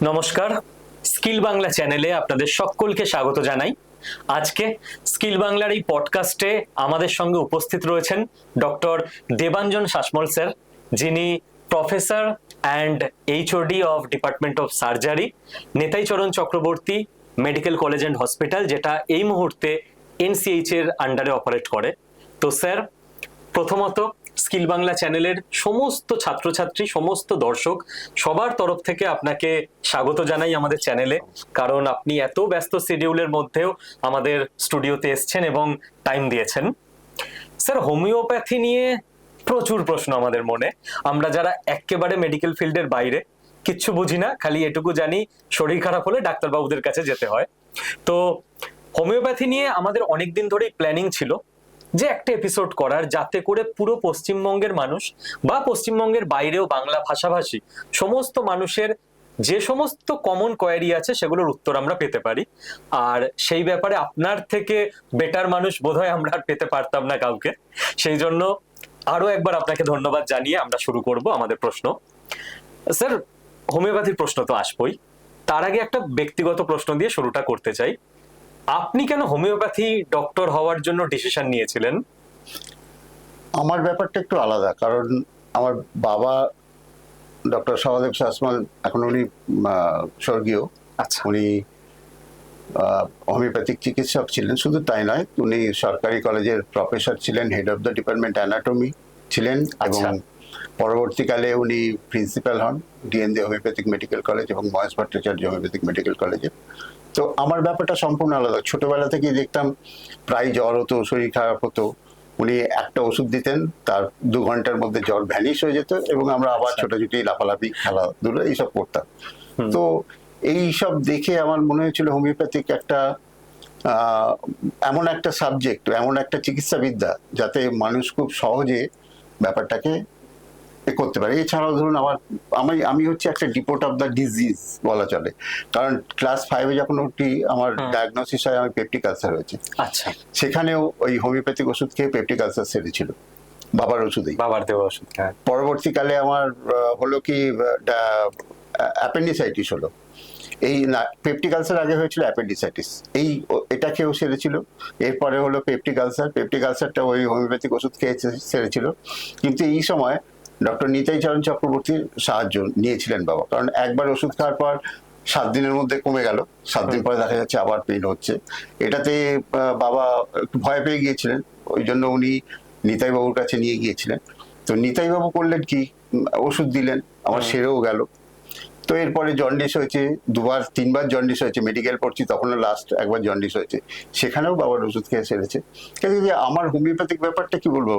নমস্কার, স্কিল বাংলা চ্যানেলে আপনাদের সকলকে স্বাগত জানাই। আজকে স্কিল বাংলার এই পডকাস্টে আমাদের সঙ্গে উপস্থিত রয়েছেন ডক্টর দেবাঞ্জন শাসমল স্যার, যিনি professor and HOD of department of surgery, নেতাই চরণ Chakraborty medical college and hospital, যেটা এই মুহূর্তে এনসিএইচ এর আন্ডারে অপারেট করে। তো স্যার, প্রথমত স্কিল বাংলা চ্যানেলের সমস্ত ছাত্রছাত্রী, সমস্ত দর্শক, সবার তরফ থেকে আপনাকে স্বাগত জানাই আমাদের চ্যানেলে, কারণ আপনি এত ব্যস্ত শিডিউলের মধ্যেও আমাদের স্টুডিওতে এসছেন এবং টাইম দিয়েছেন। স্যার, হোমিওপ্যাথি নিয়ে প্রচুর প্রশ্ন আমাদের মনে। আমরা যারা একেবারে মেডিকেল ফিল্ডের বাইরে, কিচ্ছু বুঝি না, খালি এটুকু জানি শরীর খারাপ হলে ডাক্তারবাবুদের কাছে যেতে হয়। তো হোমিওপ্যাথি নিয়ে আমাদের অনেকদিন ধরেই প্ল্যানিং ছিল যে একটা এপিসোড করার, যাতে করে পুরো পশ্চিমবঙ্গের মানুষ বা পশ্চিমবঙ্গের বাইরেও বাংলা ভাষাভাষী সমস্ত মানুষের যে সমস্ত কমন কোয়েরি আছে সেগুলোর উত্তর আমরা পেতে পারি। আর সেই ব্যাপারে আপনার থেকে বেটার মানুষ বোধহয় আমরা আর পেতে পারতাম না কাউকে। সেই জন্য আরো একবার আপনাকে ধন্যবাদ জানিয়ে আমরা শুরু করব আমাদের প্রশ্ন। স্যার, হোমিওপ্যাথির প্রশ্ন তো আসবই, তার আগে একটা ব্যক্তিগত প্রশ্ন দিয়ে শুরুটা করতে চাই। আপনি কেন হোমিওপ্যাথি ডক্টর হওয়ার জন্য ডিসিশন নিয়েছিলেন? আমার ব্যাপারটা একটু আলাদা, কারণ আমার বাবা ডক্টর সহদেব শাসমল, এখন উনি স্বর্গীয়। আচ্ছা। উনি হোমিওপ্যাথিক চিকিৎসক ছিলেন, শুধু তাই নয়, উনি সরকারি কলেজের প্রফেসর ছিলেন, head of the department anatomy ছিলেন, এবং পরবর্তীকালে উনি প্রিন্সিপাল হন ডিএনডি হোমিওপ্যাথিক মেডিকেল কলেজ এবং মহেশ ভট্টাচার্য হোমিওপ্যাথিক মেডিকেল কলেজে। তো আমার ব্যাপারটা সম্পূর্ণ আলাদা। ছোটবেলা থেকেই দেখতাম প্রায় জ্বর হতো, শরীর খারাপ হতো, উনি একটা ওষুধ দিতেন, তার 2 ঘন্টার মধ্যে জ্বর ভ্যানিশ হয়ে যেত এবং আমরা আবার ছোটাছুটি, লাফালাফি, খেলাধুলো এইসব করতাম। তো এই সব দেখে আমার মনে হয়েছিল হোমিওপ্যাথিক একটা এমন একটা সাবজেক্ট, এমন একটা চিকিৎসাবিদ্যা, যাতে মানুষ খুব সহজে ব্যাপারটাকে করতে পারে। এছাড়াও ধরুন আমি হচ্ছে একটা ডিপোর্ট অফ দ্য ডিজিজ বলা চলে, কারণ ক্লাস 5-এ যখন উঠি আমার ডায়াগনোসিস হয় আমি পেপটিক আলসার হয়েছে। আচ্ছা। সেখানেও ওই হোমিওপ্যাথিক ওষুধ খেয়ে পেপটিক আলসার সেরেছিল, বাবার ওষুধেই। বাবার দেওয়া ওষুধ। পরবর্তীকালে আমার হলো কি অ্যাপেন্ডিসাইটিস হলো। এই না, পেপটিক আলসার আগে হয়েছিল অ্যাপেন্ডিসাইটিস, এটা খেয়েও সেরেছিল। এরপরে হলো পেপটিক আলসার, পেপটিক আলসারটা ওই হোমিওপ্যাথিক ওষুধ খেয়ে সেরেছিল। কিন্তু এই সময় ডক্টর নিতাই চরণ চক্রবর্তীর সাহায্য নিয়েছিলেন বাবা, কারণ একবার ওষুধ খাওয়ার পর 7 দিনের মধ্যে কমে গেল, 7 দিন পরে দেখা যাচ্ছে আবার পেইন হচ্ছে। এটাতে বাবা একটু ভয় পেয়ে গিয়েছিলেন, ওই জন্য উনি নিতাই বাবুর কাছে নিয়ে গিয়েছিলেন। তো নিতাই বাবু করলেন কি, ওষুধ দিলেন, আমার সেরেও গেল। তো এরপরে জন্ডিস হয়েছে, 2-3বার জন্ডিস হয়েছে, মেডিকেল পড়ছি তখনও লাস্ট একবার জন্ডিস হয়েছে, সেখানেও বাবার ওষুধ খেয়ে সেরেছে। কাজে আমার হোমিওপ্যাথিক ব্যাপারটা কি বলবো,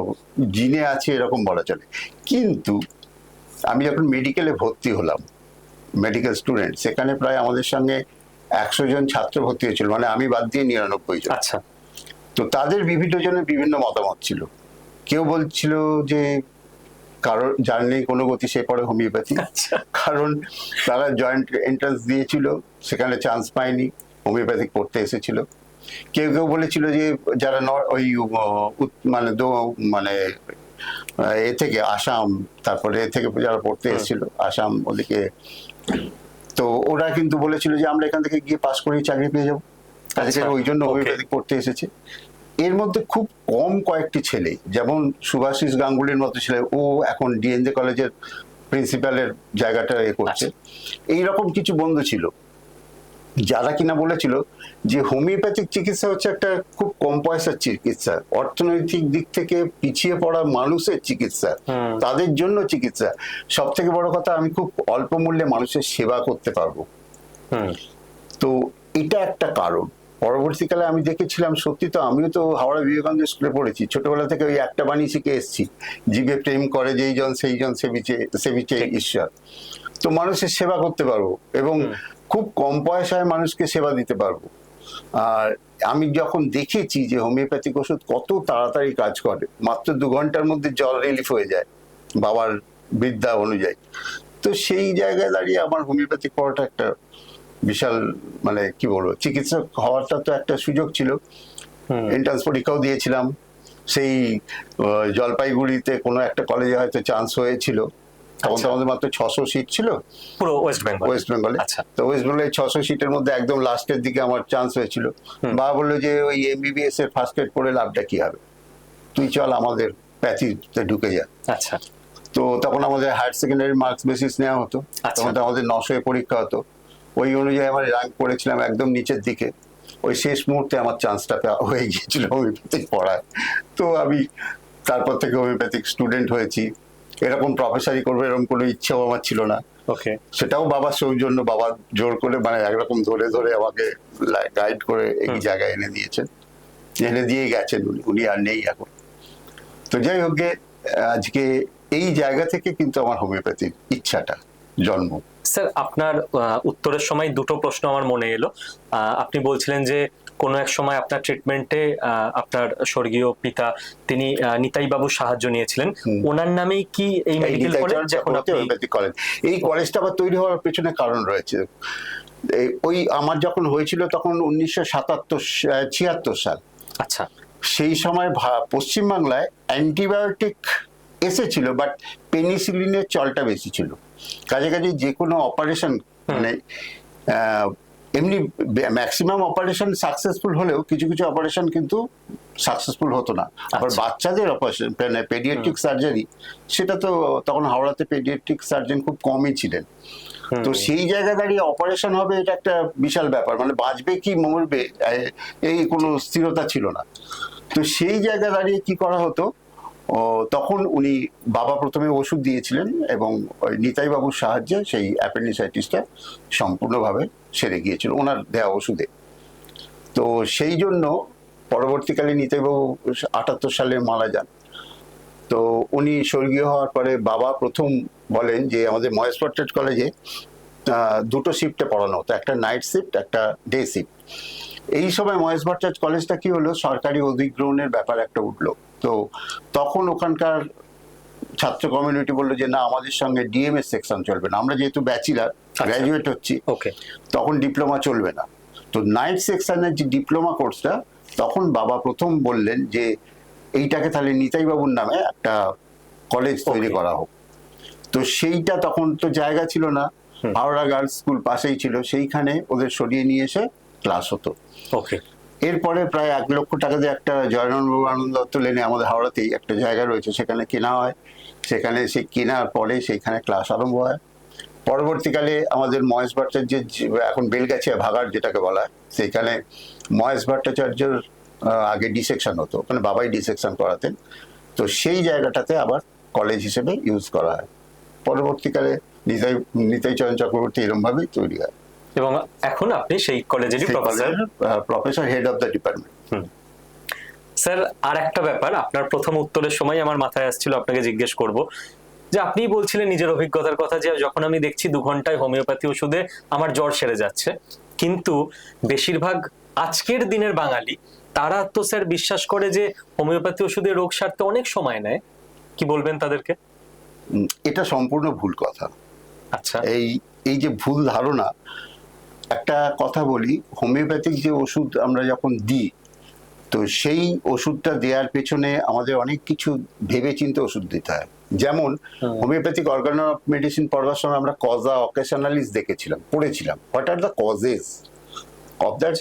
জিনে আছে এরকম বলা চলে। কিন্তু আমি যখন মেডিকেলে ভর্তি হলাম, মেডিকেল স্টুডেন্ট, সেখানে প্রায় আমাদের সঙ্গে 100 জন ছাত্র ভর্তি হয়েছিল, মানে আমি বাদ দিয়ে 99 জন। আচ্ছা। তো তাদের বিভিন্ন জনের বিভিন্ন মতামত ছিল। কেউ বলছিল যে কারোর যার নেই কোনো গতি সে পড়ে হোমিওপ্যাথি, কারণ তারা জয়েন্ট এন্ট্রান্স দিয়েছিল, সেখানে চান্স পায়নি, হোমিওপ্যাথিক পড়তে এসেছিল। কেউ কেউ বলেছিল যে যারা ওই মানে এ থেকে আসাম, তারপরে এ থেকে যারা পড়তে এসেছিল আসাম ওদিকে, তো ওরা কিন্তু বলেছিল যে আমরা এখান থেকে গিয়ে পাস করেই চাকরি পেয়ে যাবো, ওই জন্য হোমিওপ্যাথিক পড়তে এসেছে। এর মধ্যে খুব কম কয়েকটি ছেলে, যেমন সুভাষিস গাঙ্গুলির মতো ছেলে, ও এখন ডিএনজে কলেজের প্রিন্সিপালের জায়গাটা করছে। এইরকম কিছু বন্ধু ছিল যারা কিনা বলেছিল যে হোমিওপ্যাথিক চিকিৎসা হচ্ছে একটা খুব কম পয়সার চিকিৎসা, অর্থনৈতিক দিক থেকে পিছিয়ে পড়া মানুষের চিকিৎসা, তাদের জন্য চিকিৎসা। সব থেকে বড় কথা, আমি খুব অল্প মূল্যে মানুষের সেবা করতে পারবো। তো এটা একটা কারণ। পরবর্তীকালে আমি দেখেছিলাম, সত্যি তো, আমিও তো হাওড়া বিবেকানন্দ স্কুলে পড়েছি, ছোটবেলা থেকে ওই একটা বাণী শিখে এসেছি, জীবে প্রেম করে যেই জন সেই জন সেবিচে ঈশ্বর। তো মানুষের সেবা করতে পারবো এবং খুব কম পয়সায় মানুষকে সেবা দিতে পারবো। আর আমি যখন দেখেছি যে হোমিওপ্যাথিক ওষুধ কত তাড়াতাড়ি কাজ করে, মাত্র 2 ঘন্টার মধ্যে জ্বর রিলিফ হয়ে যায় বাবার বিদ্যা অনুযায়ী, তো সেই জায়গায় দাঁড়িয়ে আমার হোমিওপ্যাথিক পড়াটা একটা বিশাল, মানে কি বলবো, চিকিৎসক হওয়াটা তো একটা সুযোগ ছিল। এন্ট্রান্স পরীক্ষাও দিয়েছিলাম, সেই জলপাইগুড়িতে কোনো একটা কলেজে হয়তো চান্স হয়েছিল, তখন তো আমাদের মাত্র 600 সিট ছিল পুরো ওয়েস্ট বেঙ্গলে। আচ্ছা। তো ওয়েস্ট বেঙ্গলে 600 সিটের মধ্যে একদম লাস্টের দিকে আমার চান্স হয়েছিল। বাবা বললো যে ওই এমবিবিএস এর ফার্স্ট এড পড়ে লাভটা কি হবে, তুই চল আমাদের প্যাথিতে ঢুকে যা। আচ্ছা। তো তখন আমাদের হায়ার সেকেন্ডারি মার্কস বেসিস নেওয়া হতো, আচ্ছা। তখন তো আমাদের 900 পরীক্ষা হতো, ওই অনুযায়ী আমার র্যাঙ্ক পড়েছিলাম একদম নিচের দিকে। ওই শেষ মুহূর্তে আমার চান্সটা হয়ে গিয়েছিল হোমিওপ্যাথিক পড়ায়। তো আমি তারপর থেকে হোমিওপ্যাথিক স্টুডেন্ট হয়েছি। এরকম প্রফেসরই করবো এরকম কোনো ইচ্ছাও আমার ছিল না। ওকে। সেটাও বাবার সৌজন্য, বাবা জোর করে মানে একরকম ধরে ধরে আমাকে গাইড করে এই জায়গায় এনে দিয়েছেন, এনে দিয়ে গেছেন উনি, উনি আর নেই এখন। তো যাই হোক গে, আজকে এই জায়গা থেকে কিন্তু আমার হোমিওপ্যাথির ইচ্ছাটা জন্ম। স্যার, আপনার উত্তরের সময় দুটো প্রশ্ন আমার মনে এলো। আপনি বলছিলেন যে কোনো এক সময় আপনার ট্রিটমেন্টে আপনার স্বর্গীয় পিতা তিনি নিতাই বাবুর সাহায্য নিয়েছিলেন, ওনার নামেই কি এই মেডিকেল কলেজ? এই কলেজটা আবার তৈরি হওয়ার পেছনে কারণ রয়েছে। ওই আমার যখন হয়েছিল তখন 1976 সাল। আচ্ছা। সেই সময় পশ্চিমবাংলায় অ্যান্টিবায়োটিক এসেছিল, বাট পেনিসিলিনের চলটা বেশি ছিল। কাজে কাজে যে কোনো অপারেশন মানে এমনি ম্যাক্সিমাম অপারেশন সাকসেসফুল হলেও কিছু কিছু অপারেশন কিন্তু সাকসেসফুল হতো না। আবার বাচ্চাদের অপারেশন মানে পেডিয়াট্রিক সার্জারি, সেটা তো তখন হাওড়াতে পেডিয়াট্রিক সার্জন খুব কমই ছিলেন। তো সেই জায়গায় দাঁড়িয়ে অপারেশন হবে এটা একটা বিশাল ব্যাপার, মানে বাঁচবে কি মরবে এই কোনো স্থিরতা ছিল না। তো সেই জায়গায় দাঁড়িয়ে কি করা হতো, তখন উনি বাবা প্রথমে ওষুধ দিয়েছিলেন এবং ওই নিতাই বাবুর সাহায্যে সেই অ্যাপেন্ডিসাইটিসটা সম্পূর্ণভাবে সেরে গিয়েছিল ওনার দেওয়া ওষুধে। তো সেই জন্য পরবর্তীকালে নিতাই বাবু 78 সালে মারা যান। তো উনি স্বর্গীয় হওয়ার পরে বাবা প্রথম বলেন যে আমাদের মহেশ ভট্টাচার্য কলেজে দুটো শিফটে পড়ানো হতো, একটা নাইট শিফট একটা ডে শিফট। এই সময় মহেশ ভট্টাচার্য কলেজটা কি হলো, সরকারি অধিগ্রহণের ব্যাপার একটা উঠলো। তো তখন ওখানকার ছাত্র কমিউনিটি বললো যে না, আমাদের সঙ্গে ডিএমএস সেকশন চলবে না, আমরা যেহেতু ব্যাচেলার গ্র্যাজুয়েট হচ্ছি, তখন ডিপ্লোমা চলবে না। তো নাইট সেকশনের যে ডিপ্লোমা কোর্সটা, তখন বাবা প্রথম বললেন যে এইটাকে তাহলে নিতাই বাবুর নামে একটা কলেজ তৈরি করা হোক। তো সেইটা তখন তো জায়গা ছিল না, হাওড়া গার্লস স্কুল পাশেই ছিল, সেইখানে ওদের সরিয়ে নিয়ে এসে ক্লাস হতো। ওকে। এরপরে প্রায় 1 লক্ষ টাকা দিয়ে একটা জয়নন্দ দত্ত লেনে আমাদের হাওড়াতেই একটা জায়গা রয়েছে, সেখানে কেনা হয়। সেখানে সেই কেনার পরে সেইখানে ক্লাস আরম্ভ হয়। পরবর্তীকালে আমাদের মহেশ ভট্টাচার্যের এখন বেলগাছিয়া ভাগাড় যেটাকে বলা হয়, সেইখানে মহেশ ভট্টাচার্যের আগে ডিসেকশন হতো, মানে বাবাই ডিসেকশন করাতেন। তো সেই জায়গাটাতে আবার কলেজ হিসেবে ইউজ করা হয়। পরবর্তীকালে চরণ চক্রবর্তী এরকম ভাবেই তৈরি হয় এবং এখন আপনি সেই কলেজেরই professor, head of the department. Sir, আর একটা ব্যাপার আপনার প্রথম উত্তরের সময় আমার মাথায় আসছিল আপনাকে জিজ্ঞেস করব, যে আপনি বলছিলেন নিজের অভিজ্ঞতার কথা, যে যখন আমি দেখছি 2 ঘন্টায় হোমিওপ্যাথি ওষুধে আমার জ্বর সেরে যাচ্ছে, কিন্তু বেশিরভাগ আজকের দিনের বাঙালি তারা তো স্যার বিশ্বাস করে যে হোমিওপ্যাথি ওষুধে রোগ সারতে অনেক সময় নেয়। কি বলবেন তাদেরকে? এটা সম্পূর্ণ ভুল কথা। আচ্ছা। এই যে ভুল ধারণা, একটা কথা বলি, হোমিওপ্যাথিক যে ওষুধ আমরা যখন দিই, তো সেই ওষুধটা দেওয়ার পেছনে আমাদের অনেক কিছু ভেবে চিন্তে ওষুধ দিতে হয়। যেমন হোমিওপ্যাথিক অর্গান অফ মেডিসিন পড়বার সময় আমরা কজা অকেশনালিস পড়েছিলাম, what are the causes of that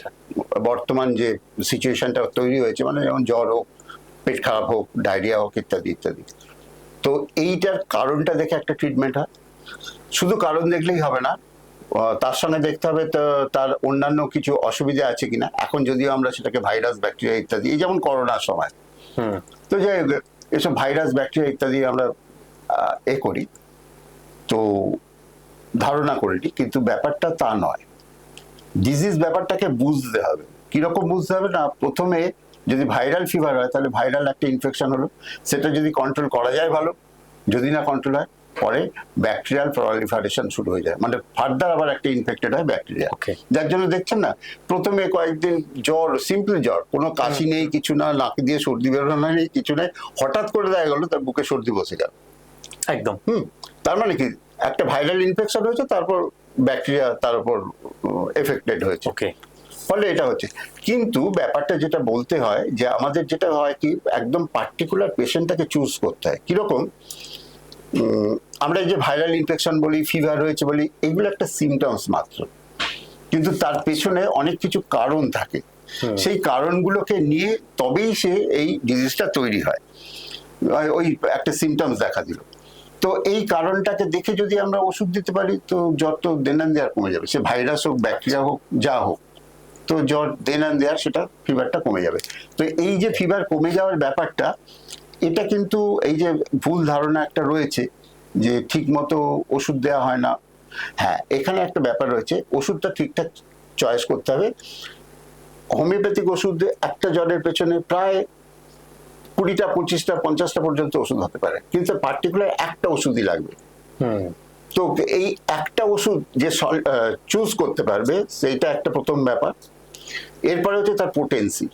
বর্তমান যে সিচুয়েশনটা তৈরি হয়েছে, মানে যেমন জ্বর হোক, পেট খারাপ হোক, ডায়রিয়া হোক, ইত্যাদি ইত্যাদি। তো এইটার কারণটা দেখে একটা ট্রিটমেন্ট হয়। শুধু কারণ দেখলেই হবে না, তার সঙ্গে দেখতে হবে তো তার অন্যান্য কিছু অসুবিধা আছে কিনা। এখন যদিও আমরা সেটাকে ভাইরাস, ব্যাকটেরিয়া ইত্যাদি, এই যেমন করোনার সময়, তো যাই হোক এসব ভাইরাস, ব্যাকটেরিয়া ইত্যাদি আমরা করি, তো ধারণা করিনি, কিন্তু ব্যাপারটা তা নয়। ডিজিজ ব্যাপারটাকে বুঝতে হবে। কিরকম বুঝতে হবে না, প্রথমে যদি ভাইরাল ফিভার হয় তাহলে ভাইরাল একটা ইনফেকশন হলো, সেটা যদি কন্ট্রোল করা যায় ভালো, যদি না কন্ট্রোল হয় পরে ব্যাকটেরিয়াল প্রলিফারেশন শুরু হয়ে যায়, মানে ফার্দার আবার একটা ইনফেক্টেড হয় ব্যাকটেরিয়া। যার জন্য দেখছেন না, প্রথমে কয়েকদিন জ্বর, সিম্পল জ্বর, কোনো কাশি নেই, কিছু না, নাক দিয়ে সর্দি বেরোনো নেই, কিছু নেই, হঠাৎ করে দেখা গেল তার বুকে সর্দি বসে গেল, একদম। তার মানে কি, একটা ভাইরাল ইনফেকশন হয়েছে, তারপর ব্যাকটেরিয়া তার উপর এফেক্টেড হয়েছে, ফলে এটা হচ্ছে। কিন্তু ব্যাপারটা যেটা বলতে হয়, যে আমাদের যেটা হয় কি, একদম পার্টিকুলার পেশেন্টটাকে চুজ করতে হয়। কিরকম, আমরা এই যে ভাইরাল ইনফেকশন বলি, ফিভার হয়েছে বলি, এগুলো একটা সিমটমস মাত্র, কিন্তু তার পেছনে অনেক কিছু কারণ থাকে। সেই কারণগুলোকে নিয়ে তবেই সে এই ডিজিজটা তৈরি হয়। ওই একটা সিমটমস দেখা দিল, তো এই কারণটাকে দেখে যদি আমরা ওষুধ দিতে পারি, তো জ্বর তো দেন অ্যান্ড দেয়ার কমে যাবে। সে ভাইরাস হোক, ব্যাকটেরিয়া হোক, যা হোক, তো জ্বর দেন অ্যান্ড দেয়ার সেটা ফিভারটা কমে যাবে। তো এই যে ফিভার কমে যাওয়ার ব্যাপারটা, এটা কিন্তু এই যে ভুল ধারণা একটা রয়েছে যে ঠিক মতো ওষুধ দেওয়া হয় না। হ্যাঁ, এখানে একটা ব্যাপার রয়েছে, ওষুধটা ঠিকঠাক চয়েস করতে হবে। হোমিওপ্যাথিক ওষুধ একটা জ্বরের পেছনে প্রায় 20টা 25টা 50টা পর্যন্ত ওষুধ হতে পারে, কিন্তু পার্টিকুলার একটা ওষুধই লাগবে। তো এই একটা ওষুধ যে চুজ করতে পারবে, সেইটা একটা প্রথম ব্যাপার। এরপরে হচ্ছে তার পোটেন্সি,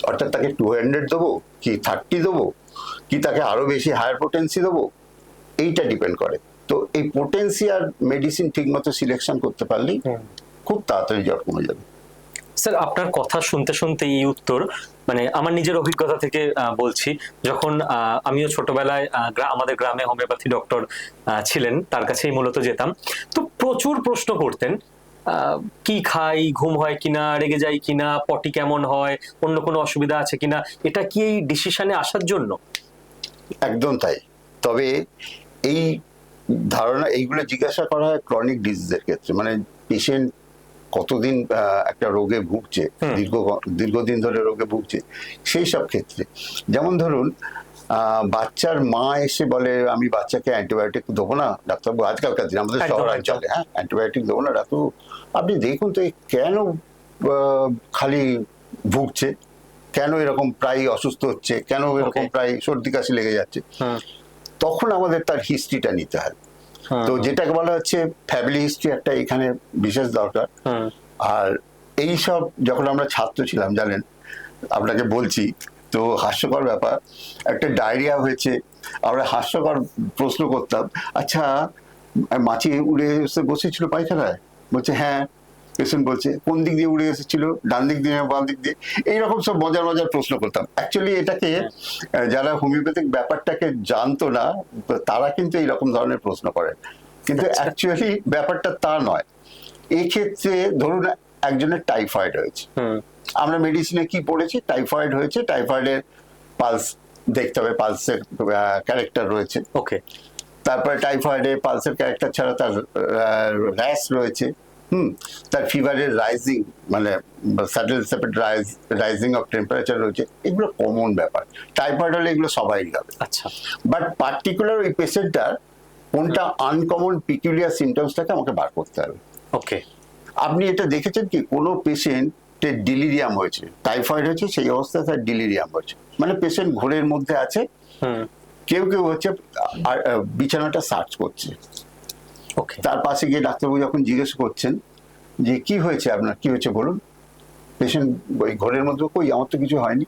অর্থাৎ তাকে 200 দেবো কি 30 দেবো, কি তাকে আরো বেশি হায়ার পোটেন্সি দেবো, এইটা ডিপেন্ড করে। তো এই পোটেন্সি আর মেডিসিন ঠিক মতো সিলেকশন করতে পারলেই খুব তাড়াতাড়ি জ্বর কমে যাবে। স্যার, আপনার কথা শুনতে শুনতে এই উত্তর, মানে আমার নিজের অভিজ্ঞতা থেকে বলছি, যখন আমিও ছোটবেলায় আমাদের গ্রামে হোমিওপ্যাথি ডক্টর ছিলেন, তার কাছেই মূলত যেতাম। তো প্রচুর প্রশ্ন করতেন, কি খাই, ঘুম হয় কিনা, রেগে যাই কিনা, পটি কেমন হয়, অন্য কোনো অসুবিধা আছে কিনা, এটা কি এই ডিসিশনে আসার জন্য? একদম তাই। তবে এই ধারণা, এইগুলো জিজ্ঞাসা করা হয় ক্রনিক ডিজিজের ক্ষেত্রে, মানে পেশেন্ট কতদিন একটা রোগে ভুগছে, দীর্ঘদিন ধরে রোগে ভুগছে, সেই সব ক্ষেত্রে। যেমন ধরুন, বাচ্চার মা এসে বলে আমি বাচ্চাকে অ্যান্টিবায়োটিক দেবো না ডাক্তারবাবু, আজকালকার দিন আমাদের শহরাঞ্চলে, হ্যাঁ অ্যান্টিবায়োটিক দেবো না ডাক্তারবাবু, আপনি দেখুন তো কেন খালি ভুগছে, কেন এরকম প্রায় অসুস্থ হচ্ছে, কেন এরকম প্রায় সর্দি কাশি লেগে যাচ্ছে। তখন আমাদের তার হিস্ট্রিটা নিতে হয়। তো যেটাকে বলা হচ্ছে ফ্যামিলি হিস্ট্রি, একটা এখানে বিশেষ দরকার। আর এই সব যখন আমরা ছাত্র ছিলাম, জানেন, আপনাকে বলছি, তো হাস্যকর ব্যাপার, একটা ডায়রিয়া হয়েছে, আমরা হাস্যকর প্রশ্ন করতাম, আচ্ছা মাছি উড়ে এসে বসেছিল পায়খানায়? বলছে হ্যাঁ। পেশেন্ট বলছে কোন দিক দিয়ে উড়ে এসেছিল, ডান দিক দিয়ে বাম দিক দিয়ে? এইরকম সব মজার মজার প্রশ্ন করতাম। অ্যাকচুয়ালি এটাকে যারা হোমিওপ্যাথিক ব্যাপারটাকে জানতো না, তারা কিন্তু এইরকম ধরনের প্রশ্ন করেন, কিন্তু অ্যাকচুয়ালি ব্যাপারটা তা নয়। এক্ষেত্রে ধরুন একজনের টাইফয়েড হয়েছে, আমরা মেডিসিনে কি পড়েছি, টাইফয়েড হয়েছে, টাইফয়েডের পালস দেখতে হবে, পালসের ক্যারেক্টার রয়েছে। ওকে। তারপরে টাইফয়েডে পালসের ক্যারেক্টার ছাড়া তার র্যাশ রয়েছে, তার ফিভারের রাইজিং, মানে settle separate rising of temperature রয়েছে। এগুলো কমন ব্যাপার, টাইফয়েড হলে এগুলো সবাই হবে। আচ্ছা, বাট পার্টিকুলার ওই পেশেন্টটার কোনটা আনকমন পিকুলিয়ার সিমটমসটাকে আমাকে বার করতে হবে। ওকে। আপনি এটা দেখেছেন কি, কোনো পেশেন্টের ডিলিরিয়াম হয়েছে, টাইফয়েড হয়েছে, সেই অবস্থায় তার ডিলিরিয়াম হয়েছে, মানে পেশেন্ট ঘোরের মধ্যে আছে, কেউ কেউ হচ্ছে বিছানাটা সার্চ করছে, তার পাশে গিয়ে ডাক্তারবাবু যখন জিজ্ঞেস করছেন যে কি হয়েছে আপনার, কি হয়েছে বলুন, পেশেন্ট ওই ঘরের মধ্যে কই আমার তো কিছু হয়নি।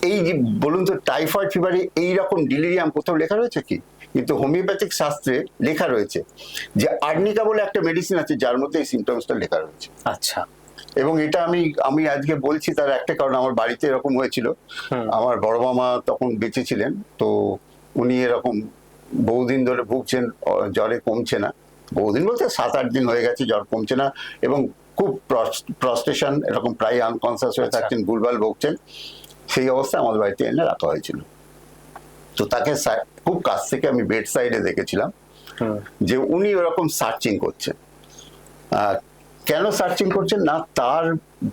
এই যে বলুন তো, টাইফয়েড ফিভারে এইরকম ডিলিরিয়াম কোথাও লেখা রয়েছে কি? কিন্তু হোমিওপ্যাথিক শাস্ত্রে লেখা রয়েছে যে আর্নিকা বলে একটা মেডিসিন আছে যার মধ্যে এই সিমটমসটা লেখা রয়েছে। আচ্ছা। এবং এটা আমি আজকে বলছি তার একটা কারণ, আমার বাড়িতে এরকম হয়েছিল। আমার বড় মামা তখন বেঁচে ছিলেন, তো উনি এরকম বহুদিন ধরে ভুগছেন, জ্বরে কমছে না, বহুদিন বলতে 7-8 দিন হয়ে গেছে, জ্বর কমছে না, এবং খুব প্রস্টেশন, এরকম প্রায় আনকনসিয়াস হয়ে থাকছেন, ভুলভাল ভুগছেন। সেই অবস্থায় আমাদের বাড়িতে এনে রাখা হয়েছিল। তো তাকে খুব কাছ থেকে আমি বেড সাইডে দেখেছিলাম যে উনি ওরকম সার্চিং করছেন। কেন সার্চিং করছেন না, তার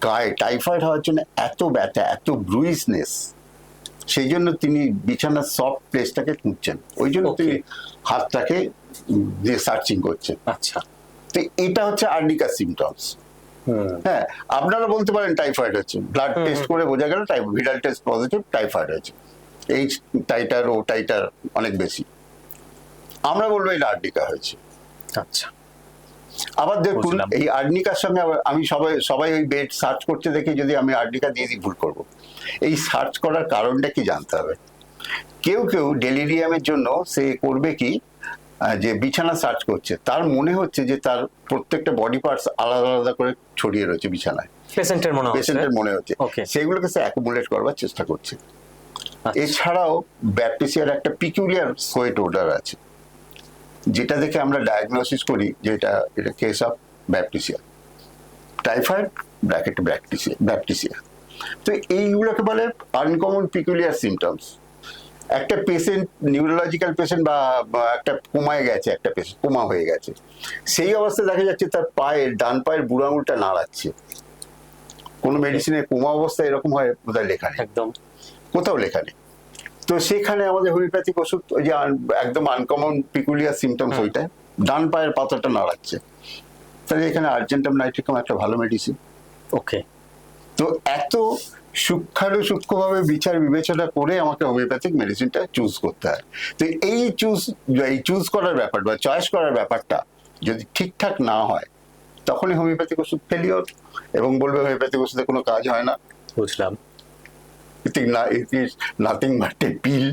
গায়ে টাইফয়েড হওয়ার জন্য এত ব্যথা, এত ব্রুইসনেস, সেই জন্য তিনি বিছানার সফট প্লেসটাকে খুঁজছেন, ওই জন্য তিনি হাতটাকে দিয়ে সার্চিং করছেন। আচ্ছা। তো এটা হচ্ছে আর্নিকা সিমটমস। হ্যাঁ, আপনারা বলতে পারেন টাইফয়েড হচ্ছে, ব্লাড টেস্ট করে বোঝা গেল ভিরাল টেস্ট পজিটিভ, টাইফয়েড হয়েছে, এই টাইটার ও টাইটার অনেক বেশি, আমরা বলবো এটা আর্নিকা হয়েছে। আচ্ছা। আবার দেখুন এই আর্নিকার সঙ্গে আমি সবাই ওই বেড সার্চ করতে দেখে যদি আমি আর্নিকা দিয়ে দিই, ভুল করবো। এই সার্চ করার কারণটা কি জানতে হবে। কেউ কেউ ডেলিরিয়ামের জন্য সে করবে কি, যে বিছানা সার্চ করছে, তার মনে হচ্ছে যে তার প্রত্যেকটা বডি পার্টস আলাদা আলাদা করে ছড়িয়ে রয়েছে বিছানায়, পেশেন্টের মনে হচ্ছে, সেগুলোকে সে অ্যাকুমুলেট করবার চেষ্টা করছে। এছাড়াও ব্যাপটিসিয়ার একটা পিকুলিয়ার সোয়েট ওডার আছে, যেটা দেখে আমরা ডায়াগনোসিস করি যে এটা case of baptisia, typhoid bracket baptisia. তো এইগুলোকে বলে আনকমন পিকুলিয়ার সিমটমস। একটা পেশেন্ট, নিউরোলজিক্যাল পেশেন্ট বা একটা কোমায় গেছে, একটা পেশেন্ট কোমা হয়ে গেছে, সেই অবস্থায় দেখা যাচ্ছে তার ডান পায়ের বুড়ো আঙুলটা নাড়াচ্ছে। কোনো মেডিসিনে কোমা অবস্থায় এরকম হয় বোধহয় লেখা নেই, একদম কোথাও লেখা নেই। তো সেখানে আমাদের হোমিওপ্যাথিক ওষুধ, ওই যে একদম আনকমন পিকুলিয়ার সিমটমস, ওইটা ডান পায়ের পাতাটা নাড়াচ্ছে, তাহলে এখানে আর্জেন্টাম নাইট্রিকাম একটা ভালো মেডিসিন। ওকে। তো এত সূক্ষ্মভাবে বিচার বিবেচনা করে আমাকে হোমিওপ্যাথিক মেডিসিনটা চুজ করতে হয়। তো এই চুজ করার ব্যাপার বা চয়েস করার ব্যাপারটা যদি ঠিকঠাক না হয়, তখনই হোমিওপ্যাথিক ওষুধ ফেলিওর, এবং বলবে হোমিওপ্যাথিক ওষুধে কোনো কাজ হয় না, বুঝলাম। it is nothing but a pill,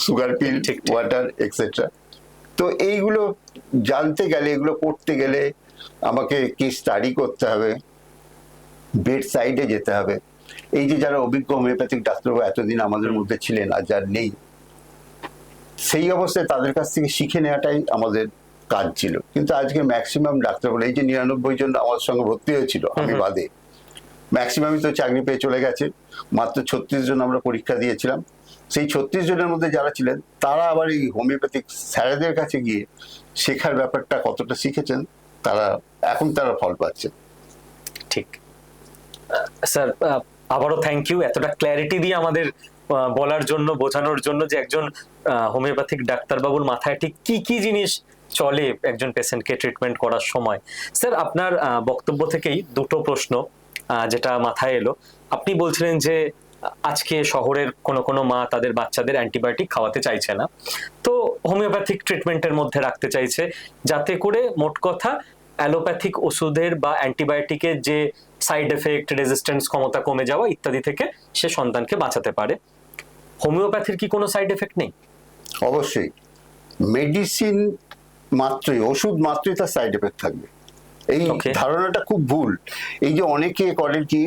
sugar pill, ঠিক। water, etc. তো এইগুলো জানতে গেলে, এগুলো করতে গেলে আমাকে কি স্টাডি করতে হবে, বেড সাইডে যেতে হবে। এই যে যারা অভিজ্ঞ হোমিওপ্যাথিক ডাক্তারবাবু এতদিন আমাদের মধ্যে ছিলেন, আর যার নেই, সেই অবস্থায় তাদের কাছ থেকে শিখে নেওয়াটাই আমাদের কাজ ছিল। কিন্তু আজকে ম্যাক্সিমাম ডাক্তারবাবু, এই যে 99 জন আমাদের সঙ্গে ভর্তি হয়েছিল, আমি বাদে, ম্যাক্সিমামই তো চাকরি পেয়ে চলে গেছে। মাত্র 36 জন আমরা পরীক্ষা দিয়েছিলাম। সেই 36 জনের মধ্যে যারা ছিলেন, তারা আবার এই হোমিওপ্যাথিক স্যারেদের কাছে গিয়ে শেখার ব্যাপারটা কতটা শিখেছেন, তারা ফল পাচ্ছে। ঠিক স্যার, আবারও থ্যাংক ইউ এতটা ক্ল্যারিটি দিয়ে আমাদের বলার জন্য, বোঝানোর জন্য যে একজন হোমিওপ্যাথিক ডাক্তারবাবুর মাথায় ঠিক কি কি জিনিস চলে একজন পেশেন্টকে ট্রিটমেন্ট করার সময়। স্যার, আপনার বক্তব্য থেকেই দুটো প্রশ্ন যেটা মাথায় এলো। আপনি বলছিলেন যে আজকে শহরের কোনো মা তাদের বাচ্চাদের অ্যান্টিবায়োটিক খাওয়াতে চাইছে না, তো হোমিওপ্যাথিক ট্রিটমেন্টের মধ্যে রাখতে চাইছে, যাতে করে মোট কথা অ্যালোপ্যাথিক ওষুধের বা অ্যান্টিবায়োটিকের যে সাইড এফেক্ট, রেজিস্ট্যান্স ক্ষমতা কমে যাওয়া ইত্যাদি থেকে সে সন্তানকে বাঁচাতে পারে। হোমিওপ্যাথির কি কোনো সাইড এফেক্ট নেই? অবশ্যই, মেডিসিন মাত্রই, ওষুধ মাত্রই তার সাইড এফেক্ট থাকবে, এই ধারণাটা খুব ভুল। এই যে অনেকে করেন কি,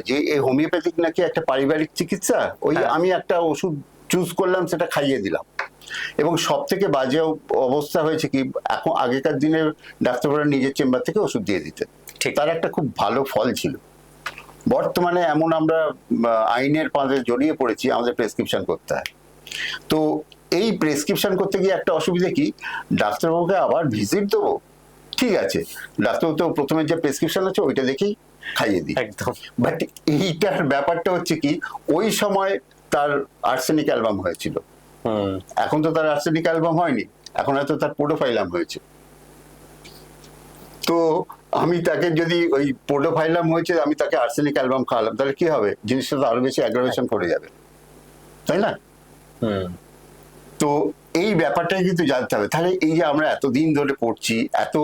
যে এই হোমিওপ্যাথিক নাকি একটা পারিবারিক চিকিৎসা, ওই আমি একটা ওষুধ চুজ করলাম, সেটা খাইয়ে দিলাম। এবং সব থেকে বাজে অবস্থা হয়েছে কি, এখন আগেকার দিনে ডাক্তাররা নিজের চেম্বার থেকে ওষুধ দিয়ে দিতেন, তার একটা খুব ভালো ফল ছিল। বর্তমানে এমন আমরা আইনের ফাঁদে জড়িয়ে পড়েছি, আমাদের প্রেসক্রিপশন করতে হয়। তো এই প্রেসক্রিপশন করতে গিয়ে একটা অসুবিধা কি, ডাক্তারবাবুকে আবার ভিজিট দেবো, ঠিক আছে, ডাক্তারবাবু তো প্রথমে যে প্রেসক্রিপশন আছে ওইটা দেখেই খাইয়ে দিই, বাট এইটার ব্যাপারটা হচ্ছে কি, ওই সময় তার আর্সেনিক অ্যালবাম হয়েছিল, এখন তো তার আর্সেনিক অ্যালবাম হয়নি, এখন হয়তো তার পোডোফাইলাম হয়েছে। তো আমি তাকে যদি ওই পোডোফাইলাম হয়েছে, আমি তাকে আর্সেনিক অ্যালবাম খাওয়ালাম, তাহলে কি হবে, জিনিসটা তো আরো বেশি অ্যাগ্রাভেশন করে যাবে, তাই না? তো এই ব্যাপারটাই কিন্তু জানতে হবে। তাহলে এই যে আমরা এতদিন ধরে পড়ছি, এত